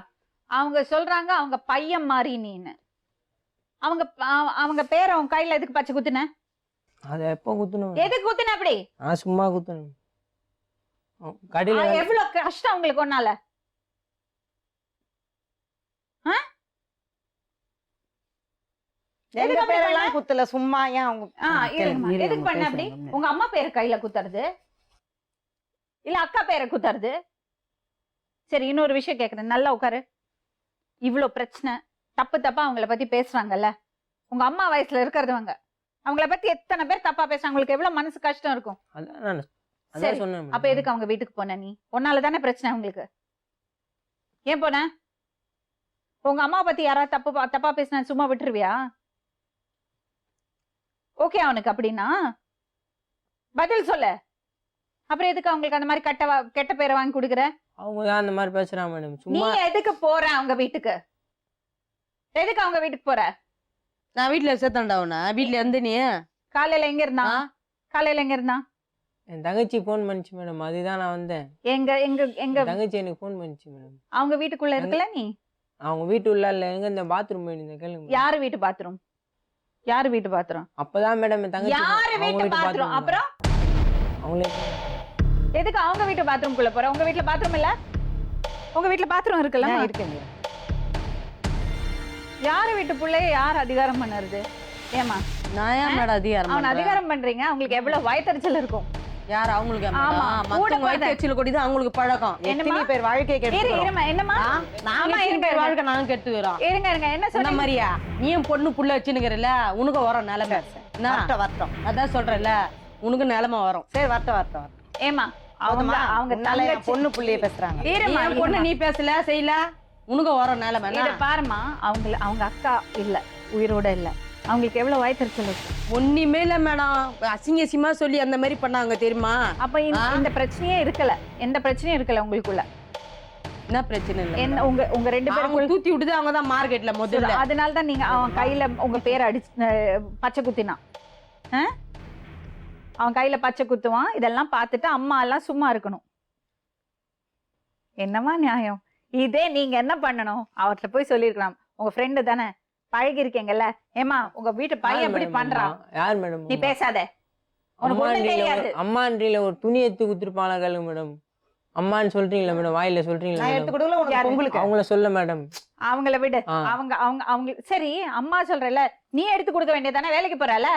அவங்க சொல்றாங்க அவங்க பையன் மாதிரி நீன்னு. அவங்க பேரை அவன் கையில எதுக்கு பச்சை குத்துன? அதை எப்போ குத்தணும்? எதுக்கு குத்துன அப்படி? நான் சும்மா குத்தணும். கடையில எவ்வளவு கஷ்டம் உங்களுக்கு ஒன்னால. எங்க எதுக்கு அப்படி பேரெல்லாம் பண்ண? குத்துல, சும்மா ஏன் அவங்க இருங்கம்மா. இருங்க, எதுக்கு பண்ண அப்படி? பேசுங்க. உங்க அம்மா பேரை கையில குத்துறது இல்ல அக்கா பேரை குத்துறது? சரி, இன்னொரு விஷயம் கேக்குறேன், நல்லா உட்காரு. இவ்வளவு பிரச்சனை, தப்பு தப்பா அவங்கள பத்தி பேசுறாங்கல்ல. உங்க அம்மா வயசுல இருக்கிறவங்க அவங்கள பத்தி எத்தனை பேர் தப்பா பேசுறாங்க. உங்களுக்கு எவ்வளவு மனசு கஷ்டம் இருக்கும். அதான் நான் சரி, அதான் சொன்னேன் அப்ப எதுக்கு அவங்க வீட்டுக்கு போன நீ? உன்னால தானே பிரச்சனை உங்களுக்கு. ஏன் போன? உங்க அம்மா பத்தி யாராவது தப்பா பேசினா சும்மா விட்டுருவியா? ஓகே அவனுக்கு அப்படின்னா பதில் சொல்ல. அப்புறம் எதுக்கு அவங்களுக்கு அந்த மாதிரி கெட்ட பேரை வாங்கி கொடுக்குற? அவங்க தான் அந்த மாதிரி பேசுறாங்க மேடம். நீ சும்மா எதுக்கு போற அவங்க வீட்டுக்கு? எதுக்கு அவங்க வீட்டுக்கு போற? நான் வீட்டுல சேர்த்தாண்டா உன்ன. வீட்டுல இருந்து நீ காலையில எங்க இருந்தா? காலையில எங்க இருந்தா? என் தங்கச்சி போன் பண்ணிச்சு மேடம், அதுதான் நான் வந்தேன். எங்க எங்க எங்க என் தங்கச்சி எனக்கு போன் பண்ணிச்சு மேடம். அவங்க வீட்டுக்குள்ள இருக்கல நீ? அவங்க வீட்டு உள்ள இல்ல, எங்க இந்த பாத்ரூம் போயிருந்தேன் கேளுங்க. யாரு வீட்டு பாத்ரூம்? யாரு வீட்டு பாத்ரூம்? அப்பதான் மேடம் என் தங்கச்சி யாரு அவங்க வீட்டு வீட்டு பாத்ரூம்? bathroom அப்புறம் அவங்களே எதுக்கு அவங்க வீட்டு பாத்ரூம் குள்ள போற? உங்க வீட்ல பாத்ரூம் இல்ல? உங்க வீட்ல பாத்ரூம் இருக்குல்ல? நான் இருக்கேங்க. யாரு வீட்டு புள்ளைய யார் அதிகாரம் பண்ணுறது? ஏமா நான் ஏன் மேடம் அதிகாரம் அவன் பண்றேன்? அதிகாரம் பண்றீங்க. அவங்களுக்கு எவ்வளவு வயத்தறிச்சல் இருக்கும். யார் அவங்களுக்கு? ஆமா, கூட வயிற்று எச்சில் கொடிதான் அவங்களுக்கு பழக்கம். என்னம்மா? எத்தனை பேர் வாழ்க்கையை இரு, கெடுத்துக்கிறோம். இருமா, என்னம்மா? நாங்க ஆமா, எத்தனை இருங்க, பேர் இருங்க. வாழ்க்கை நாங்க கெட்டுக்கிறோம். இருங்க இருங்க, என்ன சொன்ன சொன்ன மாதிரியா நீயும் பொண்ணு புள்ள வச்சுன்னுக்கிறல்ல, உனக்கு வரும் நிலைமை. என்ன? வரட்டும் வரட்டும். அதான் சொல்றேன்ல, உனக்கு நிலைமை வரும். சரி வரட்டும் வரட்டும் வரட்டும். ஏமா அவங்க போதுமா? அவங்க உன்னால என் தங்கச்சி- பொண்ணு புள்ளைய பேசுறாங்க. இருமா, என் பொண்ணு நீ பேசல செய்யல, உனக்கு வரும் நிலைமை. இத பாருமா, அவங்க அக்கா இல்ல, உயிரோட இல்ல. அவங்களுக்கு எவ்வளவு வயத்தறிச்சல் இருக்கு. ஒண்ணுமே இல்ல மேடம். அசிங்க அசிங்கமா சொல்லி அந்த மாதிரி பண்ணாங்க தெரியுமா? அப்ப இந்த பிரச்சனையே இருக்கல, எந்த பிரச்சனையும் இருக்கல உங்களுக்குள்ள. என்ன பிரச்சனை இல்ல என்ன madam. உங்க ரெண்டு அவங்க பேரும் தூத்தி விட்டுது, அவங்க தான் மார்க்கெட்ல முதல்ல. அதனால தான் நீங்க அவன் கையில உங்க பேரை பச்சை குத்தினான். அவன் கையில பச்சை குத்துவான். இதெல்லாம் பார்த்துட்டு அம்மா எல்லாம் சும்மா இருக்கணும். என்னமா நியாயம்? இதே நீங்க என்ன பண்ணணும்? அவர்கிட்ட போய் சொல்லிருக்கலாம். உங்க ஃப்ரெண்டு தானே, பழகி இருக்கீங்கல்ல. ஏமா உங்க வீட்டு பையன் எப்படி பண்றான்? யார் மேடம்? நீ பேசாத, உனக்கு ஒண்ணும் தெரியாது. அம்மான்றில ஒரு துணி எடுத்து குடுத்துருப்பாங்களா கேளுங்க மேடம். அம்மான்னு சொல்றீங்களா மேடம்? வாயில சொல்றீங்களா நான் மேடம்? எடுத்து கொடுக்கல உனக்கு யாரு? பொங்கலுக்கு. அவங்கள சொல்ல மேடம். அவங்கள விடு. ஆ. அவங்க அவங்க அவங்க சரி, அம்மா சொல்றல, நீ எடுத்து கொடுக்க வேண்டியதானே, வேலைக்கு போறல.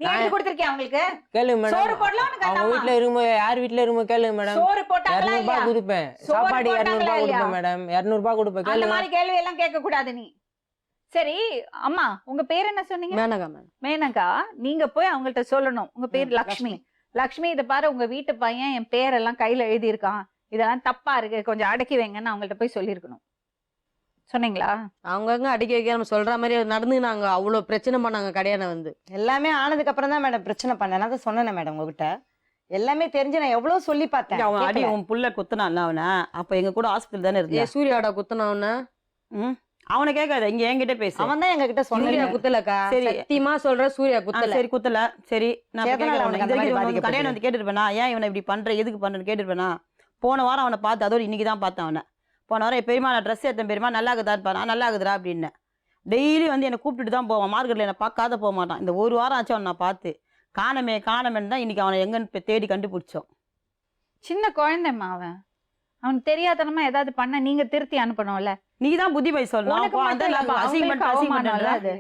நீ எடுத்து கொடுத்திருக்கியா அவங்களுக்கு? கேளுங்க சோறு மேடம். போடலாம் உனக்கு அந்த அவங்க அம்மா? வீட்டுல இருக்கும்போது யார் வீட்டுல இருக்கும்போது கேளுங்க மேடம். சோறு போட்டாங்களா 200 இல்லையா? ரூபாய் கொடுப்பேன். சோறு சாப்பாடு 200 போட்டாங்களா ரூபாய் இல்லையா? கொடுப்பேன் மேடம். 200 ரூபாய் கொடுப்பேன். அந்த கேளுங்க. மாதிரி கேள்வி எல்லாம் கேட்க கூடாது நீ. சரி அம்மா, உங்க பேர் என்ன சொன்னீங்க? மேனகா மேடம். மேனகா. நீங்க போய் அவங்கள்ட்ட சொல்லணும், உங்க பேர் லக்ஷ்மி. லக்ஷ்மி, இத பாரு, உங்க வீட்டு பையன் என் பேரெல்லாம் கையில எழுதி இருக்கான், இதெல்லாம் தப்பா இருக்கு, கொஞ்சம் அடக்கி வைங்கன்னு அவங்கள்ட்ட போய் சொல்லிருக்கணும். சொன்னீங்களா? அவங்கங்க அடிக்க வைக்க நம்ம சொல்ற மாதிரி நடந்துனாங்க. அவ்வளவு பிரச்சனை பண்ணாங்க கடையான வந்து. எல்லாமே ஆனதுக்கு அப்புறம் தான் மேடம் பிரச்சனை பண்ணேன். நான் தான் சொன்னேன் மேடம் உங்ககிட்ட. எல்லாமே தெரிஞ்சு நான் எவ்வளவு சொல்லி பார்த்தேன். அவன் அடி கேட்கல. உன் புள்ள குத்துனான்ல அவனை. அப்ப எங்க கூட ஹாஸ்பிட்டல் தானே ஏ இருந்தேன். சூர்யாவோட குத்துனவன அவனை கேட்காத, இங்க என்கிட்ட பேசு. அவன் தான் எங்க கிட்ட சூர்யா சொன்னேன். குத்தலக்கா. சரி. சத்தியமா சொல்ற சூர்யா ஆ, குத்தல. சரி குத்தல. சரி நான் இப்ப சேத்தனால கேட்கறேன். அவனுக்கு இது அந்த மாதிரி வரைக்கும் பாதிக்கப்பட்டது. கடையில வந்து கேட்டுருப்பேனா, ஏன் இவனை இப்படி பண்ற, எதுக்கு பண்றேன்னு கேட்டுருப்பேனா? போன வாரம் அவனை பார்த்து, அதோடு இன்றைக்கி தான் பார்த்தேன் அவனை. போன வாரம் பெரியமா நான் ட்ரெஸ் எடுத்தேன் பெரியமா, நல்லா இருக்குதாப்பா, நான் நல்லா இருக்குதுடா அப்படின்னேன். டெய்லி வந்து என்னை கூப்பிட்டுட்டு தான் போவான், மார்க்கெட்டில் என்னை பார்க்காத போக மாட்டான். இந்த ஒரு வாரம் ஆச்சு அவனை நான் பார்த்து காணமேன்னு தான் இன்றைக்கி அவனை எங்கன்னு தேடி கண்டுபிடிச்சோம். சின்ன குழந்தைம்மா அவனுக்கு தெரியாதனமா ஏதாவது பண்ண நீங்க திருத்தி அனுப்பணும்ல. நீ தான் புத்தி போய் சொல்லணும். உனக்கு மட்டும் இல்லப்பா, அவங்களுக்கு அவமானம்ல அது.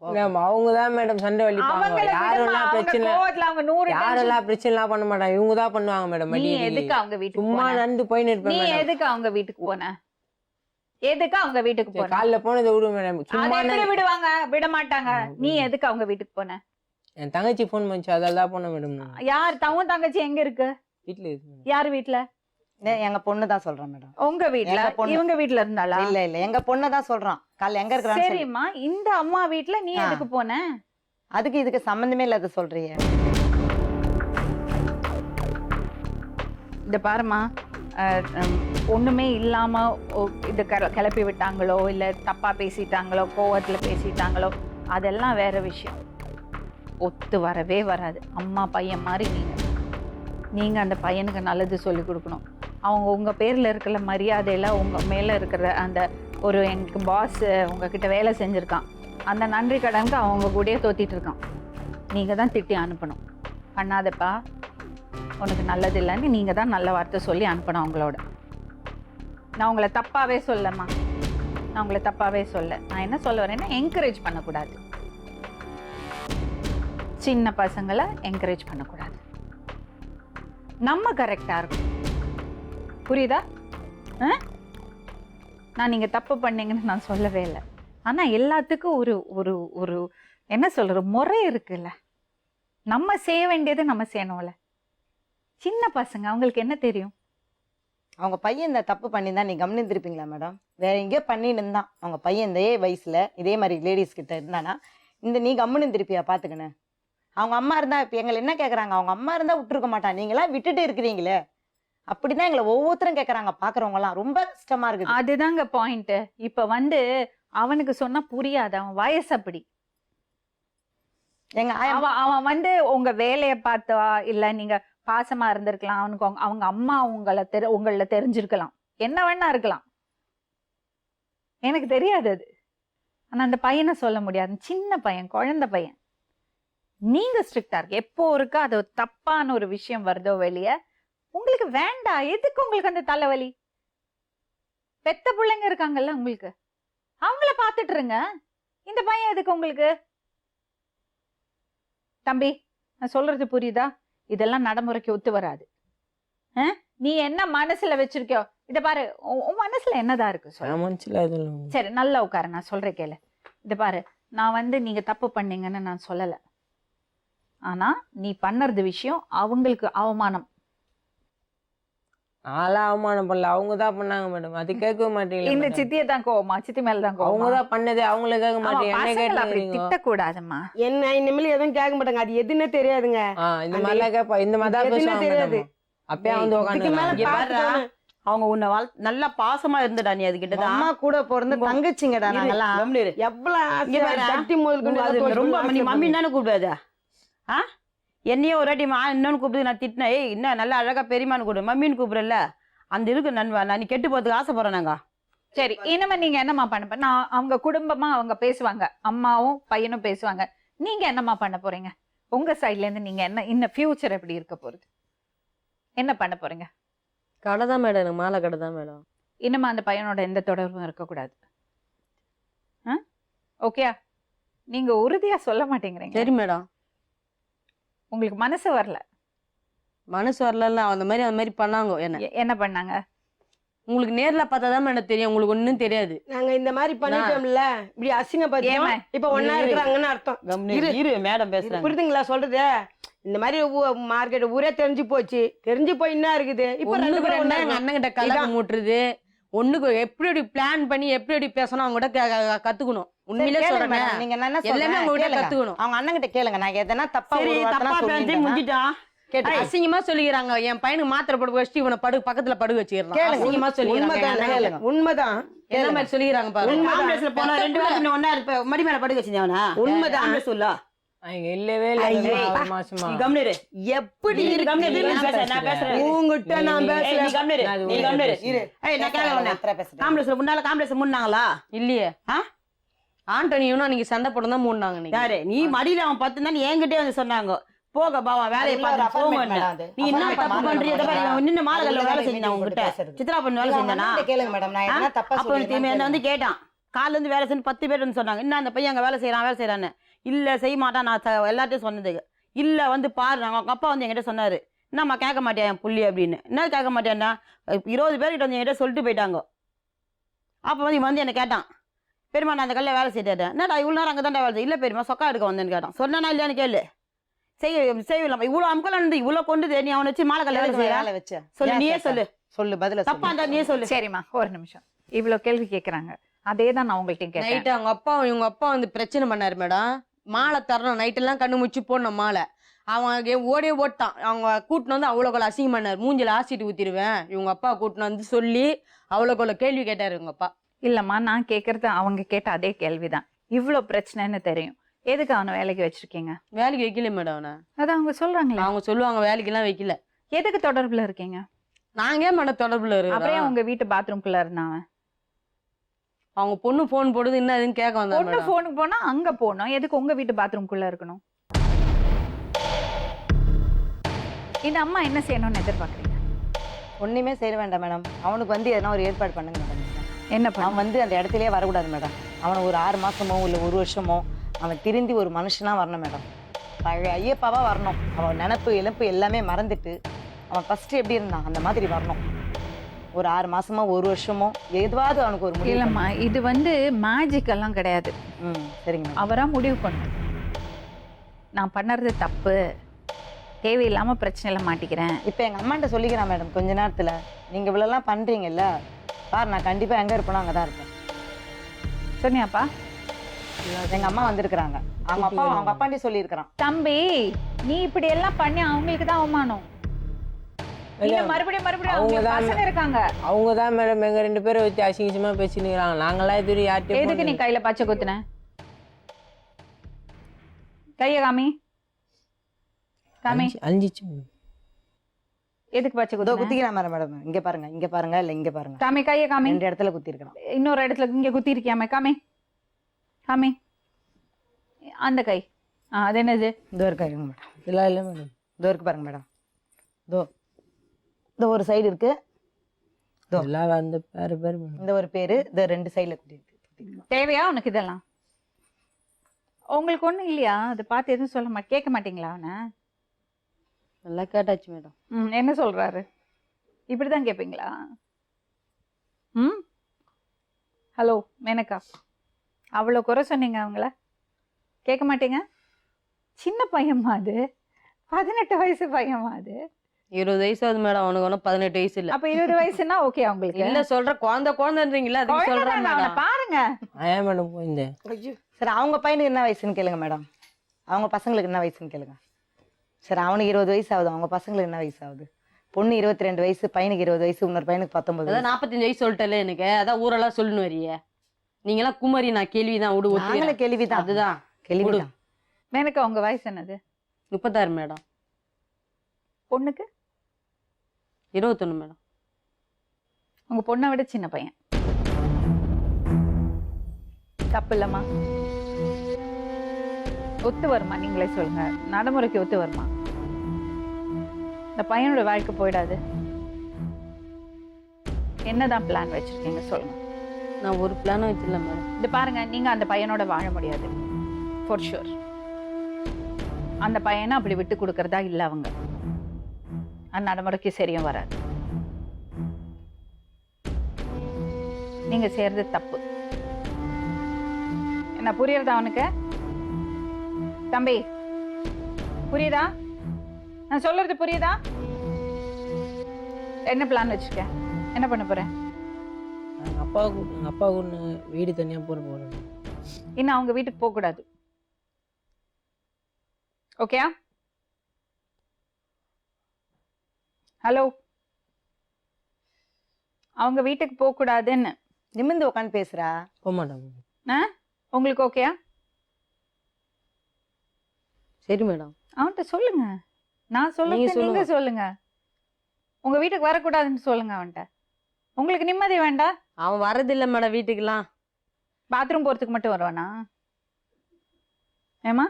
மேம் அவங்க தான் மேடம் சண்டை வலிப்பாங்க. அவங்கள யாரெல்லாம் அவங்க பிரச்சனை கோவத்துல அவங்க 100 யாரெல்லாம் பிரச்சனைலாம் பண்ண மாட்டாங்க, இவங்க தான் பண்ணுவாங்க மேடம். நீ எதுக்கு அவங்க வீட்டுக்கு சும்மா போன? நடந்து போயின்னு இருப்பேன் நீ மேடம். எதுக்கு அவங்க வீட்டுக்கு போன? எதுக்கு அவங்க வீட்டுக்கு போன? காலைல போனதை விடு மேடம். அதை சும்மா எப்படி விடுவாங்க? விட மாட்டாங்க. நீ எதுக்கு அவங்க வீட்டுக்கு போன? என் தங்கச்சி ஃபோன் பண்ணிச்சு, அதால தான் போனேன் மேடம். யார் தவும் தங்கச்சி எங்க இருக்கு? வீட்டுல இருக்கு. யார் வீட்டுல? எங்க பொண்ணு தான் சொல்றேன் மேடம். உங்க வீட்டுல? எங்க பொண்ணு. இவங்க வீட்டுல இருந்தாளா? இல்ல எங்க பொண்ணு தான் சொல்றான். காலைல எங்க இருக்கிறான்னு சொல்லு. சரிம்மா, இந்த அம்மா வீட்டுல நீ ஆ. எதுக்கு போன? அதுக்கு இதுக்கு சம்பந்தமே இல்லாத சொல்றீங்க. இந்த பாருமா, ஒண்ணுமே இல்லாம இது கிளப்பி விட்டாங்களோ இல்ல தப்பா பேசிட்டாங்களோ கோவத்துல பேசிட்டாங்களோ அதெல்லாம் வேற விஷயம். ஒத்து வரவே வராது. அம்மா பையன் மாதிரி நீங்க அந்த பையனுக்கு நல்லது சொல்லி கொடுக்கணும். அவங்க உங்க பேர்ல இருக்கிற மரியாதையில உங்க மேல இருக்கிற அந்த ஒரு எனக்கு பாஸ் உங்ககிட்ட வேலை செஞ்சிருக்கான், அந்த நன்றி கடனுக்கு அவங்க கூடயே தோத்திட்டு இருக்கான். நீங்க தான் திட்டி அனுப்பணும். பண்ணாதப்பா, உனக்கு நல்லது இல்லைன்னு நீங்க தான் நல்ல வார்த்தை சொல்லி அனுப்பணும் அவங்களோட. நான் உங்களை தப்பாவே சொல்லம்மா, நான் உங்களை தப்பாவே சொல்ல. நான் என்ன சொல்ல வரேன்னா, என்கரேஜ் பண்ணக்கூடாது. சின்ன பசங்களை என்கரேஜ் பண்ணக்கூடாது. நம்ம கரெக்டா இருக்கும். புரியுதா? நான் நீங்க தப்பு பண்ணீங்கன்னு நான் சொல்லவே இல்லை. ஆனா எல்லாத்துக்கும் ஒரு ஒரு ஒரு என்ன சொல்ற முறை இருக்குல்ல. நம்ம செய்ய வேண்டியது நம்ம செய்யணும்ல. சின்ன பசங்க, அவங்களுக்கு என்ன தெரியும்? அவங்க பையன் இந்த தப்பு பண்ணியிருந்தா நீ கவனித்திருப்பீங்களா மேடம்? வேற எங்கேயோ பண்ணின்னு இருந்தான் அவங்க பையன். இந்த வயசுல இதே மாதிரி லேடிஸ் கிட்ட இருந்தானா நீ கம்முன்னு திருப்பியா பாத்துக்கணு? அவங்க அம்மா இருந்தா இப்ப எங்களை என்ன கேக்குறாங்க? அவங்க அம்மா இருந்தா விட்டுருக்க மாட்டான், நீங்களாம் விட்டுட்டு இருக்கிறீங்களே அப்படிதான் எங்களை ஒவ்வொருத்தரும் கேக்குறாங்க. பாக்குறவங்க எல்லாம் ரொம்ப கஷ்டமா இருக்குது. அதுதாங்க பாயிண்ட். இப்ப அவனுக்கு சொன்னா புரியாது, அவன் வயசு அப்படி. எங்க அவன் உங்க வேலையை பார்த்தா இல்ல நீங்க பாசமா இருந்திருக்கலாம், அவனுக்கு அவங்க அம்மா உங்கள தெரிஞ்சிருக்கலாம், என்ன வேணா இருக்கலாம், எனக்கு தெரியாது அது. ஆனா அந்த பையனை சொல்ல முடியாது. சின்ன பையன், குழந்தை பையன். நீங்க ஸ்ட்ரிக்டா இருக்கு. எப்போ இருக்கா அது தப்பான ஒரு விஷயம் வருதோ வெளியே, உங்களுக்கு வேண்டாம். எதுக்கு உங்களுக்கு அந்த தலைவலி? பெத்த பிள்ளைங்க இருக்காங்கல்ல உங்களுக்கு, அவங்கள பாத்துட்டு இருங்க. இந்த பையன் எதுக்கு உங்களுக்கு? தம்பி, நான் சொல்றது புரியுதா? இதெல்லாம் நடைமுறைக்கு ஒத்து வராது. நீ என்ன மனசுல வச்சிருக்கியோ இத பாரு. உன் மனசுல என்னதான் இருக்கு சொல்லு. சரி, நல்லா உட்காரு, நான் சொல்றேன் கேளு. இத பாரு, நான் நீங்க தப்பு பண்ணீங்கன்னு நான் சொல்லல. ஆனா நீ பண்ணறது விஷயம் அவங்களுக்கு அவமானம். நான்லாம் அவமானம் பண்ணல, அவங்க தான் பண்ணாங்க மேடம். அது கேட்கவே மாட்டீங்க. இந்த சித்தியை தான் கோவமா? சித்தி மேலதான் கோவமா? அவங்க தான் பண்ணதே, அவங்கள கேட்க மாட்டீங்க, என்ன கேட்டீங்க? திட்டக்கூடாதுமா. என்ன இனிமேல் எதுவும் கேட்க மாட்டாங்க. அது எதுன்னே தெரியாதுங்க. இந்த மாதிரிலாம் கேட்பா, இந்த மாதிரி தான் பேசுவாங்க தெரியாது. அப்பயே உட்காந்து அவங்க உன்னை நல்லா பாசமா இருந்துடா. நீ அதுகிட்ட அம்மா கூட பிறந்த தங்கச்சிங்கடா நாங்கெல்லாம். ரொம்ப நீ மம்மி தானே கூப்பிடாத. என்னையும் ஒரு வாட்டி இன்னொன்னு கூப்பிடு, நான் திட்டினேன். ஏய் என்ன நல்லா அழகா பெரியமான்னு கூப்பிடு, மம்மின்னு கூப்பிடுறல. அந்த இருக்கு நண்பா, நான் நீ கெட்டு போறதுக்கு ஆசைப்படுறேன். நாங்க சரி, இனிமே நீங்க என்னம்மா பண்ண? நான் அவங்க குடும்பமா அவங்க பேசுவாங்க, அம்மாவும் பையனும் பேசுவாங்க. நீங்க என்னம்மா பண்ண போறீங்க? உங்க சைட்ல இருந்து நீங்க என்ன இன்னும் ஃபியூச்சர் எப்படி இருக்க போகுது? என்ன பண்ண போறீங்க? கடை தான் மேடம், எனக்கு மாலை கடை தான் மேடம். இனிமே அந்த பையனோட எந்த தொடர்பும் இருக்கக்கூடாது. ஓகேயா? நீங்க உறுதியா சொல்ல மாட்டேங்கிறீங்க. சரி மேடம். உங்களுக்கு மனசு வரல? மனசு வரல. அந்த மாதிரி பண்ணாங்க. என்ன பண்ணாங்க? உங்களுக்கு நேர்ல பார்த்தாதான் மேடம் தெரியும், உங்களுக்கு ஒண்ணும் தெரியாது. நாங்க இந்த மாதிரி பண்ணிட்டோம்ல, இப்படி அசிங்கப்படுத்தோம். இப்ப ஒன்னா இருக்கிறாங்கன்னு அர்த்தம். மேடம் பேசுறாங்க, புரியுதுங்களா சொல்றது? இந்த மாதிரி மார்க்கெட் ஊரே தெரிஞ்சு போச்சு. தெரிஞ்சு போய் என்ன இருக்குது? இப்ப எங்க அண்ணன் கிட்ட கலகம் மூட்டுறது, ஒண்ணுக்கு எப்படி பிளான் பண்ணி எப்படி பேசணும் அவங்க கூட கத்துக்கணும். உண்மையிலே சொல்றேன், நீங்க என்ன எல்லாமே அவங்க கிட்ட கத்துக்கணும். அவங்க அண்ணன் கிட்ட கேளுங்க. நான் எதனா தப்பா முடிஞ்சிட்டான். அசிங்கமா சொல்லிக்கிறாங்க. என் பையனுக்கு மாத்திரை போட்டு வச்சு இவனை பக்கத்துல படுக்க வச்சிடலாம். அசிங்கமா சொல்லிக்கிறாங்க. உண்மைதான். என்ன மாதிரி சொல்லிக்கிறாங்க பாருங்க. போனா 2 வாரத்துல ஒண்ணா இருப்ப மடி மேல படுக்க வச்சிருந்தவனா? உண்மைதான் சொல்ல. அவங்க இல்லவே இல்லை ஐயே, மேடம், பா. 6 மாசமா. நீ கம்முனு இரு. எப்படி நீ கம்முனு இரு, நீ பேச, நான் பேசுறேன். உங்ககிட்ட நான் ஏய், நீ பேசுறேன். கம்முனு இரு, நான் அது நீ உன்கிட்ட கம்முனு இரு. பேசுறேன். ஏய், நான் கேட்க வேணாம். காம்ப்ளெக்ஸ்ல முன்னால காம்ப்ளெக்ஸ் முன்னாங்களா? இல்லையே ஆ? ஆண்டனியும் அன்னைக்கு சண்டை போட்டு தான் மூடினாங்க இன்னைக்கு. யாரு நீ மடியில அவன் பத்து தான் என்கிட்டே வந்து சொன்னாங்க போக பாவா வேலையை பார்த்து போங்க. நீ என்ன தப்பு பண்றீங்க? நின்று மாலைகள்ல வேலை செஞ்சா உங்ககிட்ட சித்ரா பண்ண வேலை செஞ்சானா? கேளுங்க மேடம், நான் என்ன தப்பா அப்ப என்ன வந்து கேட்டான், காலைல இருந்து வேலை செஞ்சு 10 பேர் வந்து சொன்னாங்க, என்ன அந்த பையன் அங்க வேலை செய்யறான்னு. இல்ல செய்ய மாட்டான், நான் எல்லாத்தையும் சொன்னது இல்ல, வந்து பாரு. அவங்க அப்பா வந்து என்கிட்ட சொன்னாரு, என்னம்மா கேட்க மாட்டியா என் புள்ளி அப்படின்னு. என்ன கேட்க மாட்டேன்னா 20 பேர்கிட்ட வந்து என்கிட்ட சொல்லிட்டு போயிட்டாங்க. அப்ப வந்து இவன் வந்து என்ன கேட்டான், பெருமா நான் அந்த கல்ல வேலை செய்தேன். என்னடா இவ்வளோ நேரம் அங்கே தான் வேலை செய்ய? இல்லை பெருமா சொக்கா எடுக்க வந்தேன்னு கேட்டான். சொன்னா இல்லையான்னு கேளு. செய்யலாம் இவ்வளோ அமுக்கல இருந்து இவ்வளோ கொண்டு நீ அவனை வச்சு மாலை கல்ல வேலை செய்ய வச்ச சொல்லு, நீயே சொல்லு. சொல்லு பதில தப்பா இருந்தா நீயே சொல்லு. சரிம்மா, ஒரு நிமிஷம். இவ்வளோ கேள்வி கேட்குறாங்க, அதே தான் நான் உங்கள்கிட்ட கேட்டேன். நைட்டு இவங்க அப்பா வந்து பிரச்சனை பண்ணாரு மேடம். மாலை தரணும், நைட்டெல்லாம் கண்ணு முச்சு போடணும் மாலை. அவன் ஓடே ஓட்டான். அவங்க கூட்டின்னு வந்து அவ்வளோ அசிங்கம் பண்ணார். மூஞ்சில ஆசிட்டு ஊத்திடுவேன். இவங்க அப்பா கூட்டின்னு வந்து சொல்லி அவ்வளோ கேள்வி கேட்டாரு இவங்க அப்பா. இல்லம்மா, நான் கேட்கறது அவங்க கேட்ட அதே கேள்விதான். இவ்வளோ பிரச்சனைன்னு தெரியும், எதுக்கு அவனை வேலைக்கு வச்சிருக்கீங்க? வேலைக்கு வைக்கல மேடம் அவனை. அதான் அவங்க சொல்றாங்களே. அவங்க சொல்லுவாங்க வேலைக்கெல்லாம் வைக்கல. எதுக்கு தொடர்புல இருக்கீங்க? நாங்க ஏன் மேடம் தொடர்புல அப்படியே இருக்கோம்? உங்க வீட்டு பாத்ரூம்குள்ள இருந்தான். அவங்க பொண்ணு போன் போடுது, என்ன இதுன்னு கேட்க வந்தா பொண்ணு மேடம். போனுக்கு போனா அங்க போனோம், எதுக்கு உங்க வீட்டு பாத்ரூம்குள்ள இருக்கணும்? இந்த அம்மா என்ன செய்யணும்னு எதிர்பார்க்குறீங்க? ஒண்ணுமே செய்ய வேண்டாம் மேடம், அவனுக்கு வந்து எதனா ஒரு ஏற்பாடு பண்ணுங்க மேடம். என்ன அவன் பண்ண? வந்து அந்த இடத்துலயே வரக்கூடாது மேடம். அவனை ஒரு 6 மாசமோ இல்லை 1 வருஷமோ அவன் திருந்தி ஒரு மனுஷனா வரணும் மேடம். பழைய ஐயப்பாவா வரணும். அவன் நினப்பு இழப்பு எல்லாமே மறந்துட்டு அவன் ஃபர்ஸ்ட் எப்படி இருந்தான் அந்த மாதிரி வரணும். ஒரு 6 மாசமோ 1 வருஷமோ எதுவாவது அவனுக்கு ஒரு முடிவு இல்லம்மா, இது வந்து மேஜிக் எல்லாம் கிடையாது. சரிங்க மேடம். அவரா முடிவு பண்ணும், நான் பண்ணறது தப்பு, தேவையில்லாம பிரச்சனையில மாட்டிக்கிறேன். இப்போ எங்கள் அம்மாண்ட சொல்லிக்கிறான் மேடம், கொஞ்ச நேரத்தில் நீங்கள் இவ்வளோலாம் பண்ணுறீங்கல்ல, பார் நான் கண்டிப்பாக எங்கே இருப்பேனோ அங்கே தான் இருப்பேன். சொன்னியாப்பா? எங்கள் அம்மா வந்திருக்கிறாங்க, அவங்க அப்பாண்டி சொல்லியிருக்கிறான். தம்பி, நீ இப்படி எல்லாம் பண்ணி அவங்களுக்கு தான் அவமானம். நீங்க மறுபடியும் அவங்க பசங்க இருக்காங்க. அவங்க தான் மேடம் எங்க 2 பேரை வச்சு அசிங்கமா பேசினுக்கிறாங்க. நாங்களாம் இதுவரை யார்கிட்ட எதுக்கு நீ கையில பச்சை குத்துன? கைய காமி, காமி. அழிஞ்சிச்சு. எதுக்கு பச்சை இதோ குத்துன? குத்திக்கிறான் மேடம், இங்கே பாருங்க இல்லை இங்கே பாருங்க, காமி, கைய காமி. 2 இடத்துல குத்திருக்கிறான். இன்னொரு இடத்துல இங்க குத்தி இருக்கியாமே, காமி காமி. அந்த கை அது என்னது? இதோ இருக்கா மேடம், இதெல்லாம் இல்லை மேடம். இதோ இருக்கு பாருங்க மேடம், இதோ ஒரு சைடு இருக்கு, இதெல்லாம் வந்து பேரு மேடம். இந்த ஒரு பேரு, இந்த 2 சைடுல குத்திருக்கு. தேவையா உனக்கு இதெல்லாம்? உங்களுக்கு ஒண்ணும் இல்லையா? அதை பார்த்து எதுவும் சொல்ல கேட்க மாட்டீங்களா அவனை? நல்லா கேட்டாச்சு மேடம். என்ன சொல்றாரு? இப்படிதான் கேட்பீங்களா? ஹலோ மேனகா, அவ்வளோ குறை சொன்னீங்க அவங்கள, கேட்க மாட்டீங்க? சின்ன பையன்மா அது, 18 வயசு பையன்மா அது. 20 வயசு ஆகுது மேடம், அவனுக்கு ஒன்றும் 18 வயசு இல்ல. அப்ப 20 வயசுன்னா ஓகே அவங்களுக்கு? இல்ல சொல்ற குழந்தைன்றீங்களா, அதுக்கு சொல்றேன் மேடம். பாருங்க. ஏன் மேடம் போயிருந்தேன்? சரி, அவங்க பையனுக்கு என்ன வயசுன்னு கேளுங்க மேடம், அவங்க பசங்களுக்கு என்ன வயசுன்னு கேளுங்க. சரி, அவனுக்கு 20 வயசு ஆகுது, அவங்க பசங்களுக்கு என்ன வயசு ஆகுது? பொண்ணு 22 வயசு, பையனுக்கு 20 வயசு, இன்னொரு பையனுக்கு 19 அதான் 45 வயசு சொல்லிட்டல எனக்கு. அதான் ஊரெல்லாம் சொல்லணும் வரிய. நீங்களாம் குமரி, நான் கேள்விதான் விடு. நாங்களே கேள்விதான். அதுதான் கேள்விதான். மேனகா உங்க வயசு என்னது? 36 மேடம். பொண்ணுக்கு 21 மேடம். உங்க பொண்ணை விட சின்ன பையன். தப்பு இல்லம்மா? ஒத்து வருமா? நீங்களே சொல்லுங்க, நடைமுறைக்கு ஒத்து வருமா? இந்த பையனோட வாழ்க்கை போயிடாது. என்னதான் பிளான் வச்சிருக்கீங்க சொல்லுங்க. நான் ஒரு பிளானும் வச்சிடல மேடம். இது பாருங்க, நீங்க அந்த பையனோட வாழ முடியாது ஃபார் ஷூர். அந்த பையனை அப்படி விட்டு கொடுக்கறதா இல்லை அவங்க. அந்த நடைமுறைக்கு சரியும் வராது. நீங்க செய்யறது தப்பு. என்ன புரியுறதா அவனுக்கு? தம்பி புரியுதா? நான் சொல்றது புரியுதா? என்ன பிளான் வச்சிருக்கேன்? என்ன பண்ண போறேன்? எங்கள் அப்பா ஒன்று வீடு தனியாக போகிறேன். இன்னும் அவங்க வீட்டுக்கு போக கூடாது. ஓகேயா? ஹலோ, அவங்க வீட்டுக்கு போக கூடாதுன்னு நிமிந்து உட்காந்து பேசுறா. போக மாட்டாங்க. உங்களுக்கு ஓகேயா? சரி மேடம். அவன்கிட்ட சொல்லுங்க. நான் சொல்லுங்க, நீங்க சொல்லுங்க. நீங்க சொல்லுங்க. உங்க வீட்டுக்கு வரக்கூடாதுன்னு சொல்லுங்க அவன்கிட்ட. உங்களுக்கு நிம்மதி வேண்டாம்? அவன் வரதில்லை மேடம் வீட்டுக்கெல்லாம். பாத்ரூம் போறதுக்கு மட்டும் வருவானா? ஏமா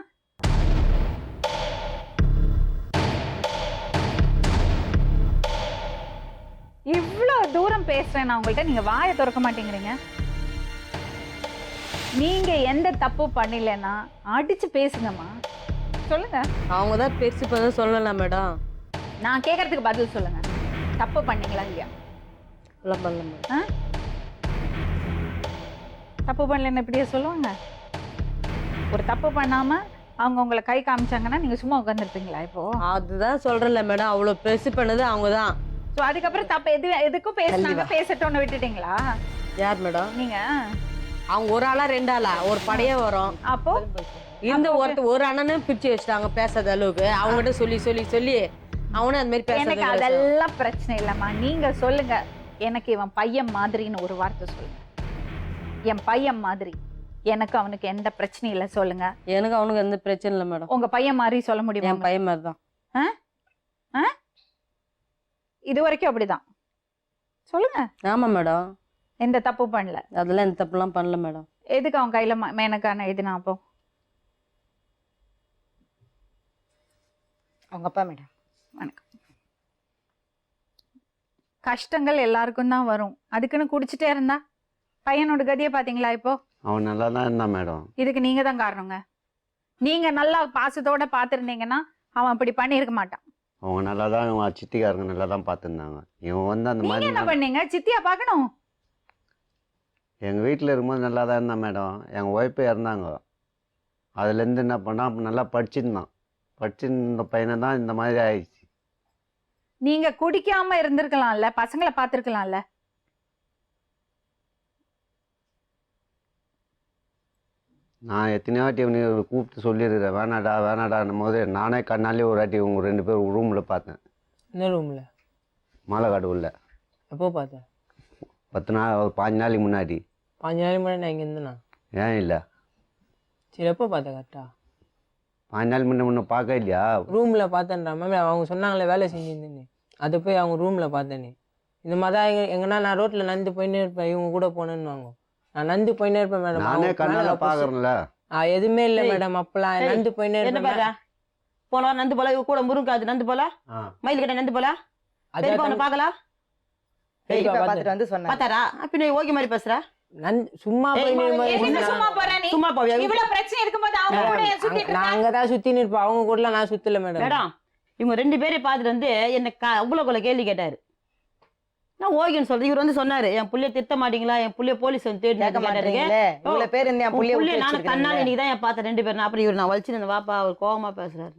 இவ்வளோ தூரம் பேசுறேன் நான் உங்கள்கிட்ட, நீங்க வாயை திறக்க மாட்டேங்கிறீங்க. நீங்க எந்த தப்பு பண்ணலன்னா அடிச்சு பேசுங்கம்மா. சொல்லுங்க. அவங்க தான் பெருசு பண்ண சொல்லலாம் மேடம். நான் கேட்கறதுக்கு பதில் சொல்லுங்க. தப்பு பண்ணீங்களா இல்லையா? எல்லாம் பண்ணல மேடம். தப்பு பண்ணலன்னு எப்படியே சொல்லுவாங்க? ஒரு தப்பு பண்ணாம அவங்க உங்களை கை காமிச்சாங்கன்னா நீங்க சும்மா உட்காந்துருப்பீங்களா இப்போ? அதுதான் சொல்றேன்ல மேடம், அவ்வளோ பெருசு பண்ணது அவங்க தான். ஸோ அதுக்கப்புறம் தப்பு எதுக்கும் பேசினாங்க, பேசட்டோன்னு விட்டுட்டீங்களா? யார் மேடம்? நீங்க அவங்க ஒரு ஆளா ரெண்டு ஆளா ஒரு படையே வரும். அப்போ இந்த ஒரு அண்ணனும் பிரிச்சு வச்சுட்டாங்க பேசாத அளவுக்கு. அவங்ககிட்ட சொல்லி சொல்லி சொல்லி அவனும் அந்த மாதிரி எனக்கு பேச. அதெல்லாம் பிரச்சனை இல்லைம்மா. நீங்க சொல்லுங்க, எனக்கு இவன் பையன் மாதிரின்னு ஒரு வார்த்தை சொல்லுங்க. என் பையன் மாதிரி, எனக்கு அவனுக்கு எந்த பிரச்சனையும் இல்லை சொல்லுங்க. எனக்கு அவனுக்கு எந்த பிரச்சனை இல்லை மேடம். உங்க பையன் மாதிரி சொல்ல முடியுமா? என் பையன் மாதிரி தான். இது வரைக்கும் அப்படிதான் சொல்லுங்க. ஆமா மேடம். எந்த தப்பு பண்ணல. அதெல்லாம் எந்த தப்புலாம் பண்ணல மேடம். எதுக்கு அவன் கையில மேனக்கான எழுதினா? அப்போ அவங்க அப்பா மேடம். வணக்கம். கஷ்டங்கள் எல்லாருக்கும் தான் வரும். அதுக்குன்னு குடிச்சிட்டே இருந்தா பையனோட கதியை பாத்தீங்களா? இப்போ அவன் நல்லா தான் இருந்தான் மேடம். இதுக்கு நீங்க தான் காரணங்க. நீங்க நல்லா பாசத்தோட பாத்துருந்தீங்கன்னா அவன் அப்படி பண்ணியிருக்க மாட்டான். அவங்க நல்லா தான், இவன் சித்திக்காரங்க நல்லா தான் பார்த்துருந்தாங்க. இவன் வந்து அந்த நீங்க மாதிரி என்ன பண்ணீங்க? சித்தியா பார்க்கணும். எங்கள் வீட்டில் இருக்கும்போது நல்லா தான் இருந்தான் மேடம். எங்கள் ஒய்ஃபு இறந்தாங்க. அதுலேருந்து என்ன பண்ணான், நல்லா படிச்சிருந்தான். படிச்சிருந்த பையனை தான் இந்த மாதிரி ஆயிடுச்சு. நீங்க குடிக்காம இருந்திருக்கலாம்ல, பசங்களை பார்த்திருக்கலாம்ல. நான் எத்தனையோ வாட்டி இவனை கூப்பிட்டு சொல்லியிருக்கிறேன், வேணாடா வேணாடான்னும் போது நானே கண்ணாலே ஒரு வாட்டி இவங்க 2 பேர் ரூமில் பார்த்தேன். என்ன ரூமில்? மாலைக்காடு உள்ள. எப்போ பார்த்தேன்? 10 நாள், ஒரு 5 நாளைக்கு முன்னாடி. 5 நாளைக்கு முன்னாடி நான் இங்கே இருந்தேண்ணா. ஏன் இல்லை? சரி, எப்போ பார்த்தேன் கரெக்டா? 5 நாள் முன்ன பார்க்க இல்லையா? ரூமில் பார்த்தேன்றா மேம். அவங்க சொன்னாங்களே வேலை செஞ்சுருந்தேன்னு, அதை போய் அவங்க ரூமில் பார்த்தேன்னு. இந்த மாதிரி தான் எங்கன்னா நான் ரோட்டில் நடந்து போயின்னே இருப்பேன், இவங்க கூட போனேன்னு வாங்க. நான் நடந்து போயின்னே இருப்பேன் மேடம். நானே கண்ணால பார்க்குறேன்ல. எதுவுமே இல்லை மேடம். அப்பெல்லாம் நடந்து போயின்னே என்ன இருப்பேன். பாரு, போன வாரம் நந்து போல, இவ கூட முருங்காது நந்து போல, மயில் கிட்ட நந்து போல, பெரியப்பா உன்னை பார்க்கலாம். பெரியப்பா பார்த்துட்டு வந்து சொன்னாங்க. பார்த்தாரா? பின்ன ஓகே மாதிரி பேசுற. சும்மா எதுக்கு சும்மா போற நீ? சும்மா போவியா? இவ்வளவு பிரச்சனை இருக்கும்போது அவங்க கூட ஏன் சுத்திட்டு இருக்க? நான் அங்கதான் சுத்தின்னு இருப்பேன், அவங்க கூட நான் சுத்தல மேடம். மேடம், இவங்க 2 பேரையும் பார்த்துட்டு வந்து என்ன அவ்வளோ கேள்வி கேட்டாரு. நான் ஓகேன்னு சொல்றேன். இவர் வந்து சொன்னாரு, என் புள்ளைய திட்ட மாட்டீங்களா, என் புள்ளைய போலீஸ் வந்து தேடி கேட்க மாட்டீங்களே, இவ்வளவு பேர் இருந்து என் புள்ளைய புள்ளைய விட்டு நானும் கண்ணால வச்சிருக்கீங்களே. இன்னைக்கு தான் என் பார்த்தேன் 2 பேரும். அப்புறம் இவர் நான் வலிச்சு வாப்பா, அவர் கோவமா பேசுறாரு.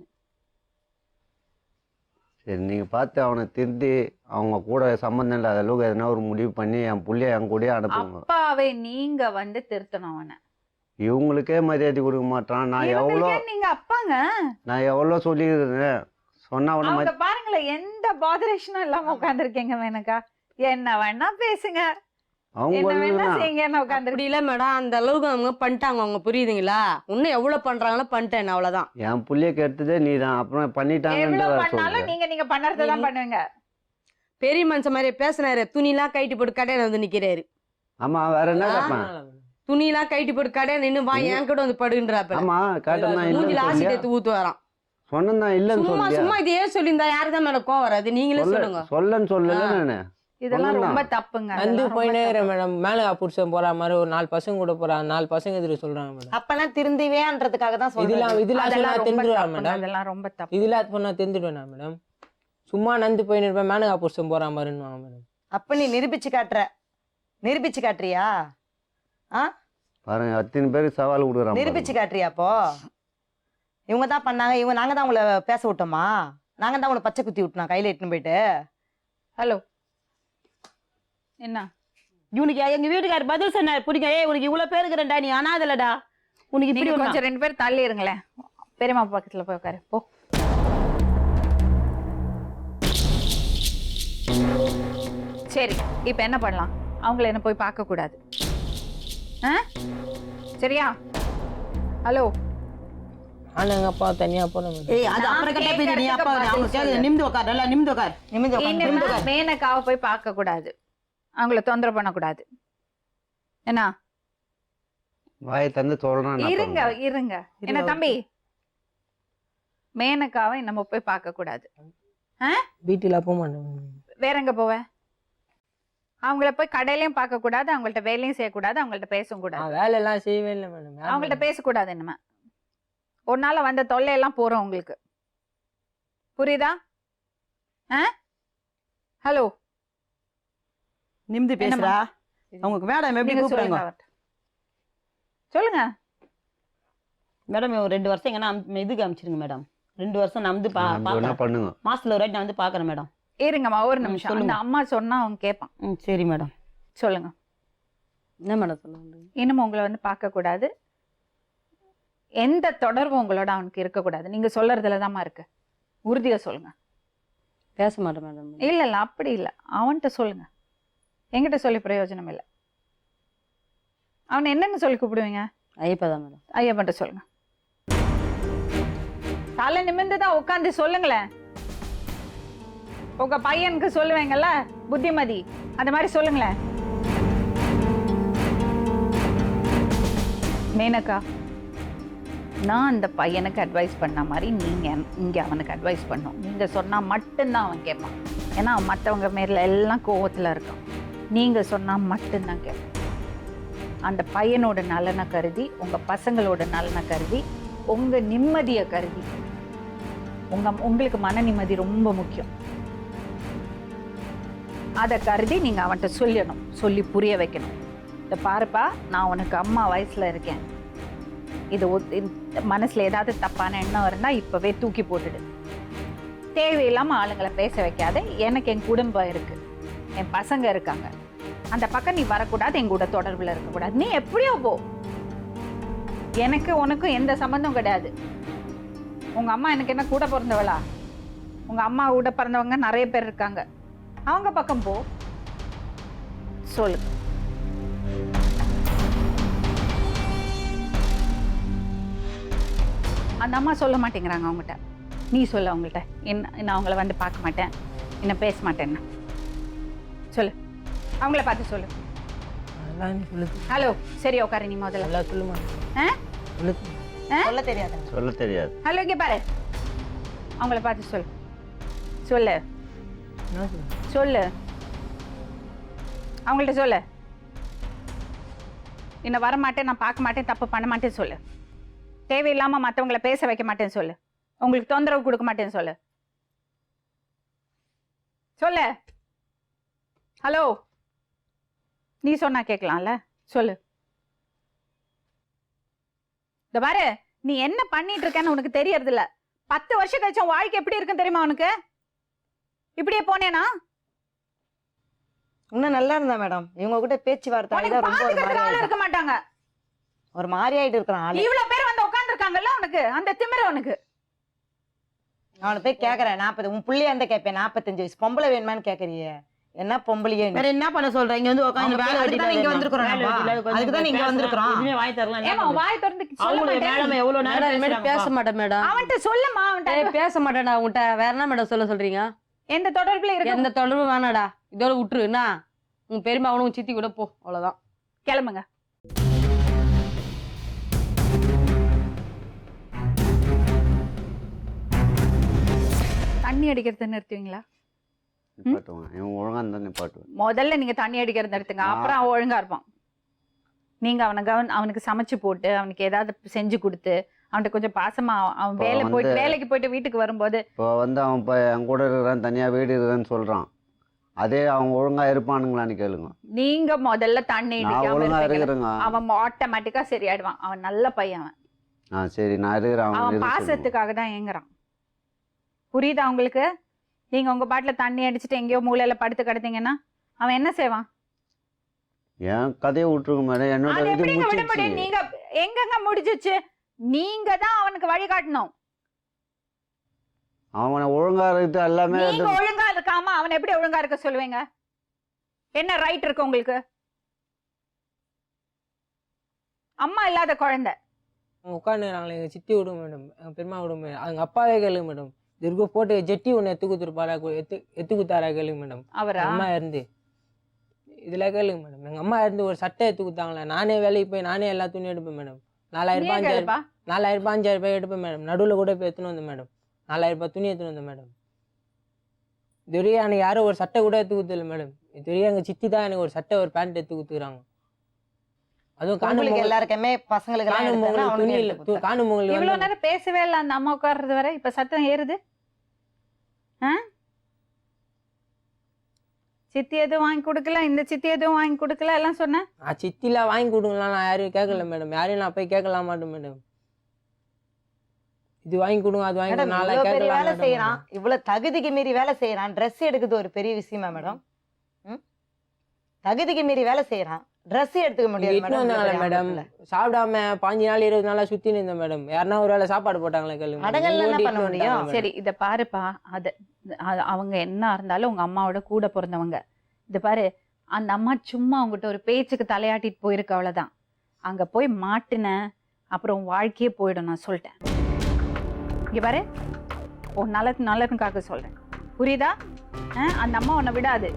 சரி, நீங்கள் பார்த்து அவனை திருத்தி அவங்க கூட சம்மந்தம் இல்லாத அளவுக்கு எதனா ஒரு முடிவு பண்ணி என் புள்ளைய என் கூடயே அனுப்புங்க. அப்பாவே நீங்க வந்து திருத்தணும் அவனை. இவங்களுக்கே மரியாதை கொடுக்க மாட்டான். இவங்களுக்கே நீங்க அப்பாங்க. நான் எவ்வளோ சொல்லியிருக்கிறேன். சொன்னா அவனை அவங்க பாருங்களேன், எந்த பாதரேஷனும் இல்லாம உட்காந்துருக்கீங்க. வேணக்கா என்ன வேணா பேசுங்க, என்ன வேணா அவங்க செய்யுங்க உட்காந்து. அப்படி இல்லை மேடம், அந்த அளவுக்கு அவங்க பண்ணிட்டாங்க. அவங்க புரியுதுங்களா? இன்னும் எவ்வளவு பண்றாங்களோ பண்ணிட்டேன், அவ்வளவுதான். என் புள்ளைய கெடுத்ததே நீ தான். அப்புறம் எவ்வளவு பண்ணிட்டாங்கன்னு பண்ணாலும் சொல்றேன். நீங்க பண்றதுதான் பண்ணுவீங்க. பெரிய மனுஷன் மாதிரி பேசினாரு. துணிலாம் கைட்டு போட்டு கடையில வந்து நிக்கிறாரு. ஆமா, வேற என்ன கேட்பேன்? துணிலாம் கைட்டு போட்டு கடையில நின்று வா என் கூட வந்து படுகின்றாப்ப. ஆமா, கேட்டதான் மூஞ்சில இல்லைன்னு ஆசிட் சொல்லியா? எடுத்து ஊத்து வரான். சொன்னதான் இல்லைன்னு சும்மா சொல்லியா? சும்மா இதையே சொல்லியிருந்தா யாருதான் மேல கோவம் வராது? நீங்களே சொல்லுங்க. சொல்லன்னு சொல்லல நானு. இதெல்லாம் ரொம்ப தப்புங்க. நந்து அதெல்லாம் போயினே ரொம்ப தப்பு. மேடம். மேலே புருஷன் போற மாதிரி ஒரு 4 பசங்க கூட போறாங்க. 4 பசங்க எதிர சொல்றாங்க மேடம். அப்பெல்லாம் திருந்திவேன்றதுக்காக தான் இதெல்லாம் சொல்றேன். இதெல்லாம் அதெல்லாம் சொன்னா ரொம்ப தெரிஞ்சிடுவா தப்புங்க, மேடம். அதெல்லாம் ரொம்ப தப்பு. இதெல்லாம் பண்ணா தெரிஞ்சிடுவேன் மேடம். சும்மா நந்து போயின்னு இருப்பேன், மேனகா புருஷன் போற மாதிரின்னு வாங்க மேடம். அப்ப நீ நிரூபிச்சு காட்டுறியா? பாருங்க, அத்தனை பேருக்கு சவால் கொடுக்குறான். நிரூபிச்சு காட்டுறியா? அப்போ இவங்க தான் பண்ணாங்க, நாங்க தான் உங்களை பேச விட்டோமா? நாங்க தான் உங்களை பச்சை குத்தி விட்டோம் கையில இட்டுன்னு போயிட்டு. ஹலோ, என்ன இவனுக்கு எங்க வீட்டுக்காரர் பதில் சொன்னார். பிடிக்க, உனக்கு இவ்வளவு பேர் இருக்கிறேன்டா, நீ அனாதலடா, உனக்கு இப்படி நீங்க ஒண்ணா? கொஞ்சம் 2 பேர் தள்ளி இருங்களேன். பெரியம்மா பக்கத்துல போய் உட்காரு போ. சரி, இப்ப என்ன பண்ணலாம்? அவங்கள என்ன போய் பார்க்க கூடாது, சரியா? ஹலோ, ஆனால் எங்கள் அப்பா தனியாக போகிறேன் மேடம். ஏய் அது அப்புறம் கேட்டா போய் நீ அப்பா அவங்க கேட்குது நிமிந்து உட்கார் நல்லா நிமிந்து உட்கார் நிமிந்து உட்காந்து இனிமே மேனகாவை போய் பார்க்க கூடாது, அவங்கள தொந்தரவு பண்ணக்கூடாது. என்ன வாயை தந்து சொல்கிறேன். இருங்க இருங்க என்ன தம்பி, மேனகாவை நம்ம போய் பார்க்க கூடாது. வீட்டில் போக மாட்டேன். வேற எங்க போவ? அவங்கள போய் கடையிலயும் பார்க்க கூடாது, அவங்கள்ட்ட வேலையும் செய்யக்கூடாது, அவங்கள்ட்ட பேசவும் கூடாது. நான் வேலையெல்லாம் செய்யவே இல்லை மேடம். அவங்கள்ட்ட பேசக்கூடாது. இனிமே ஒரு நாள் வந்த தொல்லையெல்லாம் போறோம் உங்களுக்கு, புரியுதா? ஹலோ நிமிந்து பேசுறா. அவங்க மேடம் எப்படி நீங்க கூப்பிடுறாங்க? சொல்லுங்க அவர்ட்ட. சொல்லுங்க மேடம் ஒரு 2 வருஷம் எங்கன்னா இதுக்கு அனுப்பிச்சிருங்க மேடம். 2 வருஷம் நான் வந்து என்ன பார்க்குறேன். பண்ணுங்க? மாசத்துல ஒரு வாட்டி நான் வந்து பார்க்குறேன் மேடம். இருங்கம்மா ஒரு நிமிஷம். சொல்லுங்க. அந்த அம்மா சொன்னா அவங்க கேட்பான். சரி மேடம். சொல்லுங்க. என்ன மேடம் சொல்லுங்க? இன்னும் உங்களை வந்து பார்க்க கூடாது, எந்த தொடர்பும் உங்களோட அவனுக்கு இருக்கக்கூடாது. நீங்க சொல்றதுலதாம்மா இருக்கு, உறுதியா சொல்லுங்க. பேச மாட்டேன் மேடம். இல்ல இல்ல அப்படி இல்ல, அவன்கிட்ட சொல்லுங்க. என்கிட்ட சொல்லி பிரயோஜனம் இல்லை. அவனை என்னன்னு சொல்லி கூப்பிடுவீங்க? ஐயப்பா தான் மேடம். ஐயப்பன்ட்ட சொல்லுங்க. தலை நிமிர்ந்துதான் உட்காந்து சொல்லுங்களேன். உங்க பையனுக்கு சொல்லுவேங்கல்ல புத்திமதி, அந்த மாதிரி சொல்லுங்களேன். மேனகா, நான் அந்த பையனுக்கு அட்வைஸ் பண்ண மாதிரி நீங்க இங்க அவனுக்கு அட்வைஸ் பண்ணும். நீங்க சொன்னா மட்டும்தான் அவன் கேட்பான். ஏன்னா அவன் மற்றவங்க மேல எல்லாம் கோவத்துல இருக்கான். நீங்க சொன்னா மட்டும்தான் கேட்பான். அந்த பையனோட நலனை கருதி, உங்க பசங்களோட நலனை கருதி, உங்க நிம்மதியை கருதி, உங்களுக்கு மன நிம்மதி ரொம்ப முக்கியம். அதை கருதி நீங்க அவன்கிட்ட சொல்லணும், சொல்லி புரிய வைக்கணும். இதை பாருப்பா, நான் உனக்கு அம்மா வயசுல இருக்கேன், இது மனசுல ஏதாவது தப்பான எண்ணம் இருந்தா இப்பவே தூக்கி போட்டுடு. தேவையில்லாம ஆளுங்களை பேச வைக்காத. எனக்கு என் குடும்பம் இருக்கு, என் பசங்க இருக்காங்க, அந்த பக்கம் நீ வரக்கூடாது, என் கூட தொடர்புல இருக்கக்கூடாது. நீ எப்படியோ போ, எனக்கு உனக்கும் எந்த சம்பந்தம் கிடையாது. உங்க அம்மா எனக்கு என்ன கூட பிறந்தவளா? உங்க அம்மா கூட பிறந்தவங்க நிறைய பேர் இருக்காங்க, அவங்க பக்கம் போ. சொல்லு. அந்த அம்மா சொல்ல மாட்டேங்கிறாங்க அவங்ககிட்ட. நீ சொல்ல அவங்கள்ட்ட. என்ன அவங்கள வந்து பார்க்க மாட்டேன், என்ன பேச மாட்டேன்னா சொல்லு. அவங்கள பார்த்து சொல்லு. அதெல்லாம் நீ சொல்லுது. ஹலோ, சரி உட்காரு நீ முதல்ல. நல்லா சொல்லுமா? சொல்லுது. சொல்ல தெரியாது. சொல்ல தெரியாது. ஹலோ, இங்கே பாரு, அவங்கள பார்த்து சொல்லு. சொல்லு என்ன சொல்லு? சொல்லு, அவங்கள்ட்ட சொல்லு. இன்னும் வர மாட்டேன், நான் பார்க்க மாட்டேன், தப்பு பண்ண மாட்டேன்னு சொல்லு. தேவையில்லாம மற்றவங்கள பேச வைக்க மாட்டேன்னு சொல்லு. உங்களுக்கு தொந்தரவு கொடுக்க மாட்டேன்னு சொல்லு. சொல்லு. ஹலோ, நீ சொன்னா கேட்கலாம்ல, சொல்லு. இந்த பாரு, நீ என்ன பண்ணிட்டு இருக்கன்னு உனக்கு தெரியறது இல்ல. 10 வருஷம் கழிச்சு உன் வாழ்க்கை எப்படி இருக்குன்னு தெரியுமா உனக்கு? இப்படியே போனேனா? இன்னும் நல்லா இருந்தா மேடம். இவங்க கூட பேச்சுவார்த்தை உனக்கு ரொம்ப ஒரு பாத்துக்கிறதுக்கு ஆள் மாதிரி இருக்க மாட்டாங்க. ஒரு மாதிரி ஆயிட்டு இருக்கிறான் ஆளு. இவ்வளவு பேர் வந்து உட்கார்ந்து இருக்காங்கல்ல, உனக்கு அந்த திமிரு உனக்கு. அவனை போய் கேக்குறேன், 40 உன் புள்ளைய அந்த கேட்பேன், 45 வயசு பொம்பளை வேணுமான்னு கேக்குறியே. என்ன பொம்பளையே நீ? வேற என்ன பண்ண சொல்ற? இங்க வந்து உட்காந்து வேலை அதுக்கு தான் இங்க வந்திருக்கிறோம் நம்ம. அதுக்கு தான் இங்க வந்திருக்கிறோம். எதுவுமே வாய் தரலாம். ஏமா வாய் திறந்து சொல்ல அவங்களோட மாட்டேன். மேடம் எவ்வளவு நேரம் மேடம் பேச மாட்டேன் மேடம். அவன்கிட்ட சொல்லுமா, அவன்கிட்ட பேச மாட்டேன்டா உன்கிட்ட. வேற என்ன மேடம் சொல்ல சொல்றீங்க? எந்த தொடர்புல இருக்கு? எந்த தொடர்பும் வேணாடா, இதோட விட்டுரு. என்ன உங்க பெரியமா அவனும் சித்தி கூட போ, அவ்வளவுதான். கிளம்புங்க. தண்ணி அடிக்கிறத நிறுத்துவீங்களா? நிப்பாட்டுவான். இவன் ஒழுங்கா இருந்தா நிப்பாட்டுவான். முதல்ல நீங்க தண்ணி அடிக்கிறத நிறுத்துங்க, அப்புறம் அவன் ஒழுங்கா இருப்பான். நீங்க அவனுக்கு சமைச்சு போட்டு, அவனுக்கு ஏதாவது செஞ்சு கொடுத்து, அவன்கிட்ட கொஞ்சம் பாசமா, அவன் வேலைக்கு போயிட்டு வீட்டுக்கு வரும்போது. இப்போ வந்து அவன் இப்போ என் கூட இருக்கிறான், தனியா வீடு இருக்கிறான்னு சொல்றான். அதே அவன் ஒழுங்கா இருப்பானுங்களான்னு கேளுங்க. நீங்க முதல்ல தண்ணி நான் அடிக்காம ஒழுங்கா இருப்பீங்களா? இருக்கிறேங்க. அவன் ஆட்டோமேட்டிக்கா சரியாயிடுவான். அவன் நல்ல பையன். சரி நான் இருக்கிறேன். அவன் இருக்க சொல்லுங்க. பாசத்துக்காக தான் ஏங்குறான். புரியுதா உங்களுக்கு? நீங்க உங்க பாட்டுல தண்ணி அடிச்சுட்டு எங்கேயோ மூலையில படுத்து கிடந்தீங்கன்னா அவன் என்ன செய்வான்? என் கதையை விட்டுருங்க மேடம். என்னோட அது இது எப்படிங்க விட முடிச்சிருச்சு. முடியும்? நீங்க எங்கங்க முடிஞ்சிச்சு? நீங்க தான் அவனுக்கு வழி காட்டணும். அவனை ஒழுங்கா இருக்கு எல்லாமே. நீங்க ஒழுங்கா இருக்காம அவன் எப்படி ஒழுங்கா இருக்க சொல்லுவீங்க? என்ன ரைட் இருக்கு உங்களுக்கு? அம்மா இல்லாத குழந்தை, அவங்க உட்காந்துக்கிறாங்களே எங்கள் சித்தி விடும் மேடம், எங்கள் பெருமா விடும் மேடம், அவங்க அப்பாவே கேளுங்க மேடம். இது இருக்க போட்டு ஜெட்டி ஒன்று எத்து கொடுத்துருப்பாரா, எத்து கொடுத்தாரா கேளுங்க மேடம். அவரா? அம்மா இருந்து இதில் கேளுங்க மேடம். எங்கள் அம்மா இருந்து ஒரு சட்டை எடுத்து கொடுத்தாங்களே, நானே வேலைக்கு போய் நானே எல்லா துணியும் எடுப்பேன் மேடம். 4000 ரூபாய் 5000 கேளுப்பா. 4000 ரூபாய் 5000 ரூபாய் எடுப்பேன் மேடம். நடுவில் கூட போய் எடுத்துன்னு வந்தேன் மேடம். 4000 ரூபாய் துணி எடுத்துன்னு வந்தேன் மேடம். இதுவரையும் எனக்கு யாரும் ஒரு சட்டை கூட எடுத்து கொடுத்துல மேடம். இதுவரையும் எங்கள் சித்தி தான் எனக்கு ஒரு சட்டை ஒரு பேண்ட் எடுத்து கொடுத்துக்கிறாங்க. அதுவும் காணும் உங்களுக்கு பொங்கல் எல்லாருக்குமே பசங்களுக்கு எல்லாம் காணும் எடுத்தேன்னா பொங்கல் அவனுக்கு துணி எடுத்து கொடுத்தேன். காணும் பொங்கல் இவ்வளவு வந்து நேரம் பேசவே இல்லை அந்த அம்மா உட்கார்றது வரை, இப்ப சத்தம் ஏறுது. சித்தி எதுவும் வாங்கி கொடுக்கல, இந்த சித்தி எதுவும் வாங்கி கொடுக்கல எல்லாம் சொன்னேன். நான் சித்திலாம் வாங்கி கொடுங்கலாம் நான் யாரையும் கேட்கல மேடம். யாரையும் நான் போய் கேட்கலாம் மாட்டேன் மேடம். இது வாங்கி கொடுங்க அது வாங்கி மேடம் கொடுங்க நாளா இவ்வளவு பெரிய கேட்கலாம் வேலை மேடம். செய்யறான், இவ்வளவு தகுதிக்கு மீறி வேலை செய்யறான், ட்ரெஸ் எடுக்குது ஒரு பெரிய விஷயமா மேடம்? தகுதிக்கு மீறி வேலை செய்யறான், ட்ரெஸ் எடுத்துக்க முடியாது இட்னு வந்தாங்களே மேடம், சாப்பிடாம 5 நாள் 20 நாளா சுத்தி இருந்தேன் மேடம். யாருன்னா ஒரு வேளை சாப்பாடு போட்டாங்களே கேளுங்க. அடங்கல்ல என்ன பண்ண முடியும்? சரி இத பாருப்பா, அவங்க என்ன இருந்தாலும் உங்க அம்மாவோட கூட பிறந்தவங்க. இது பாரு, அந்த அம்மா சும்மா உங்ககிட்ட ஒரு பேச்சுக்கு தலையாட்டிட்டு போயிருக்கு, அவ்வளவுதான். அங்க போய் மாட்டின அப்புறம் உன் வாழ்க்கையே போயிடும், நான் சொல்லிட்டேன். இங்க பாரு, உன் நல்லதுக்காக சொல்றேன், புரியுதா? அந்த அம்மா உன்னை விடாது.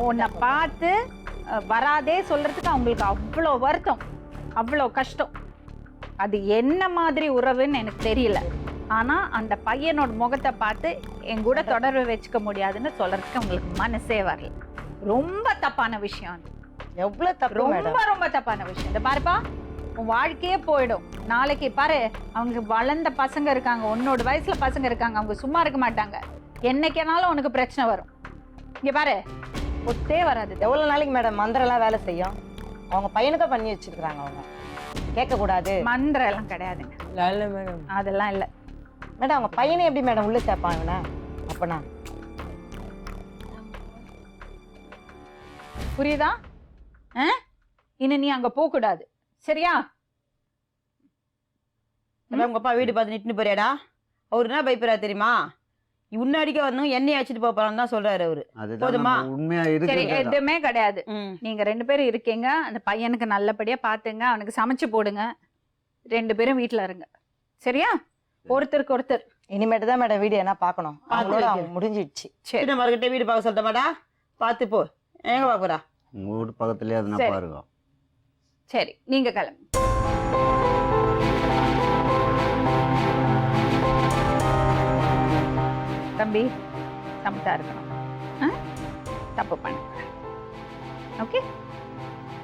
உன்னை பார்த்து வராதே சொல்றதுக்கு அவங்களுக்கு அவ்வளோ வருத்தம், அவ்வளோ கஷ்டம். அது என்ன மாதிரி உறவுன்னு எனக்கு தெரியல. ஆனா அந்த பையனோட முகத்தை பார்த்து என் கூட தொடர்பு வச்சுக்க முடியாதுன்னு சொல்றதுக்கு உங்களுக்கு மனசே வரல. ரொம்ப தப்பான விஷயம் அது. எவ்வளவு தப்பு மேடம்? ரொம்ப ரொம்ப தப்பான விஷயம். இந்த பாருப்பா, உன் வாழ்க்கையே போயிடும். நாளைக்கு பாரு, அவங்க வளர்ந்த பசங்க இருக்காங்க, உன்னோட வயசுல பசங்க இருக்காங்க, அவங்க சும்மா இருக்க மாட்டாங்க. என்னைக்கேனாலும் உனக்கு பிரச்சனை வரும். இங்க பாரு, ஒத்தே வராது. எவ்வளவு நாளைக்கு மேடம் மந்திரம் வேலை செய்யும்? அவங்க பையனுக்கு பண்ணி வச்சிருக்காங்க, அவங்க கேட்க கூடாது. மந்திரம் எல்லாம் கிடையாதுங்க, இல்ல மேடம். அதெல்லாம் இல்ல மேடம். அவங்க பையனை எப்படி மேடம் உள்ள சேர்ப்பான் இவனை? அப்பனா புரியுதா? இன்னும் நீ அங்க போக கூடாது, சரியா? உங்க அப்பா வீடு பார்த்து நிட்டுன்னு போறியாடா? அவரு என்ன பயப்படுறா தெரியுமா? உன்னை அடிக்க வரணும், என்னைய அடிச்சுட்டு போறான்னு தான் சொல்றாரு அவரு. அதுதான் போதுமா? நம்ம உண்மையா சரி, இருக்கு. எதுவுமே கிடையாது. ம். நீங்க 2 பேரும் இருக்கீங்க, அந்த பையனுக்கு நல்லபடியா பாத்துங்க, அவனுக்கு சமைச்சு போடுங்க, 2 பேரும் வீட்டுல இருங்க, சரியா? ஒருத்தருக்கு ஒருத்தர். இனிமேட்டு தான் மேடம் வீடு என்ன பார்க்கணும், அவங்களோட வைக்கிறேன். அவங்க முடிஞ்சிடுச்சு. சரி, சின்ன மரக்கிட்ட வீடு பார்க்க சொல்லிட்டமாடா? பார்த்து போ. எங்க பாக்குறா? உங்க வீட்டு பக்கத்துலயே அதுனா சரி. பாருங்க. சரி, நீங்க கிளம்பு. தம்பி, சமத்தா இருக்கணும், தப்பு பண்ண. ஓகே,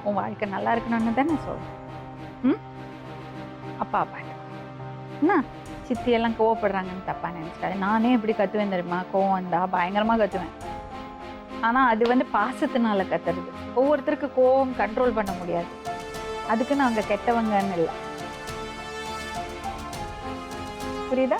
உன் வாழ்க்கை நல்லா இருக்கணும்னு தானே சொல்றேன். அப்பா என்ன சித்தி எல்லாம் கோவப்படுறாங்கன்னு தப்பா நினைச்சிட்டாரு. நானே எப்படி கத்துவேன் தெரியுமா? கோவம் வந்தா பயங்கரமா கத்துவேன். ஆனா அது பாசத்தினால கத்துறது. ஒவ்வொருத்தருக்கு கோவம் கண்ட்ரோல் பண்ண முடியாது, அதுக்குன்னு அவங்க கெட்டவங்கன்னு இல்லை, புரியுதா?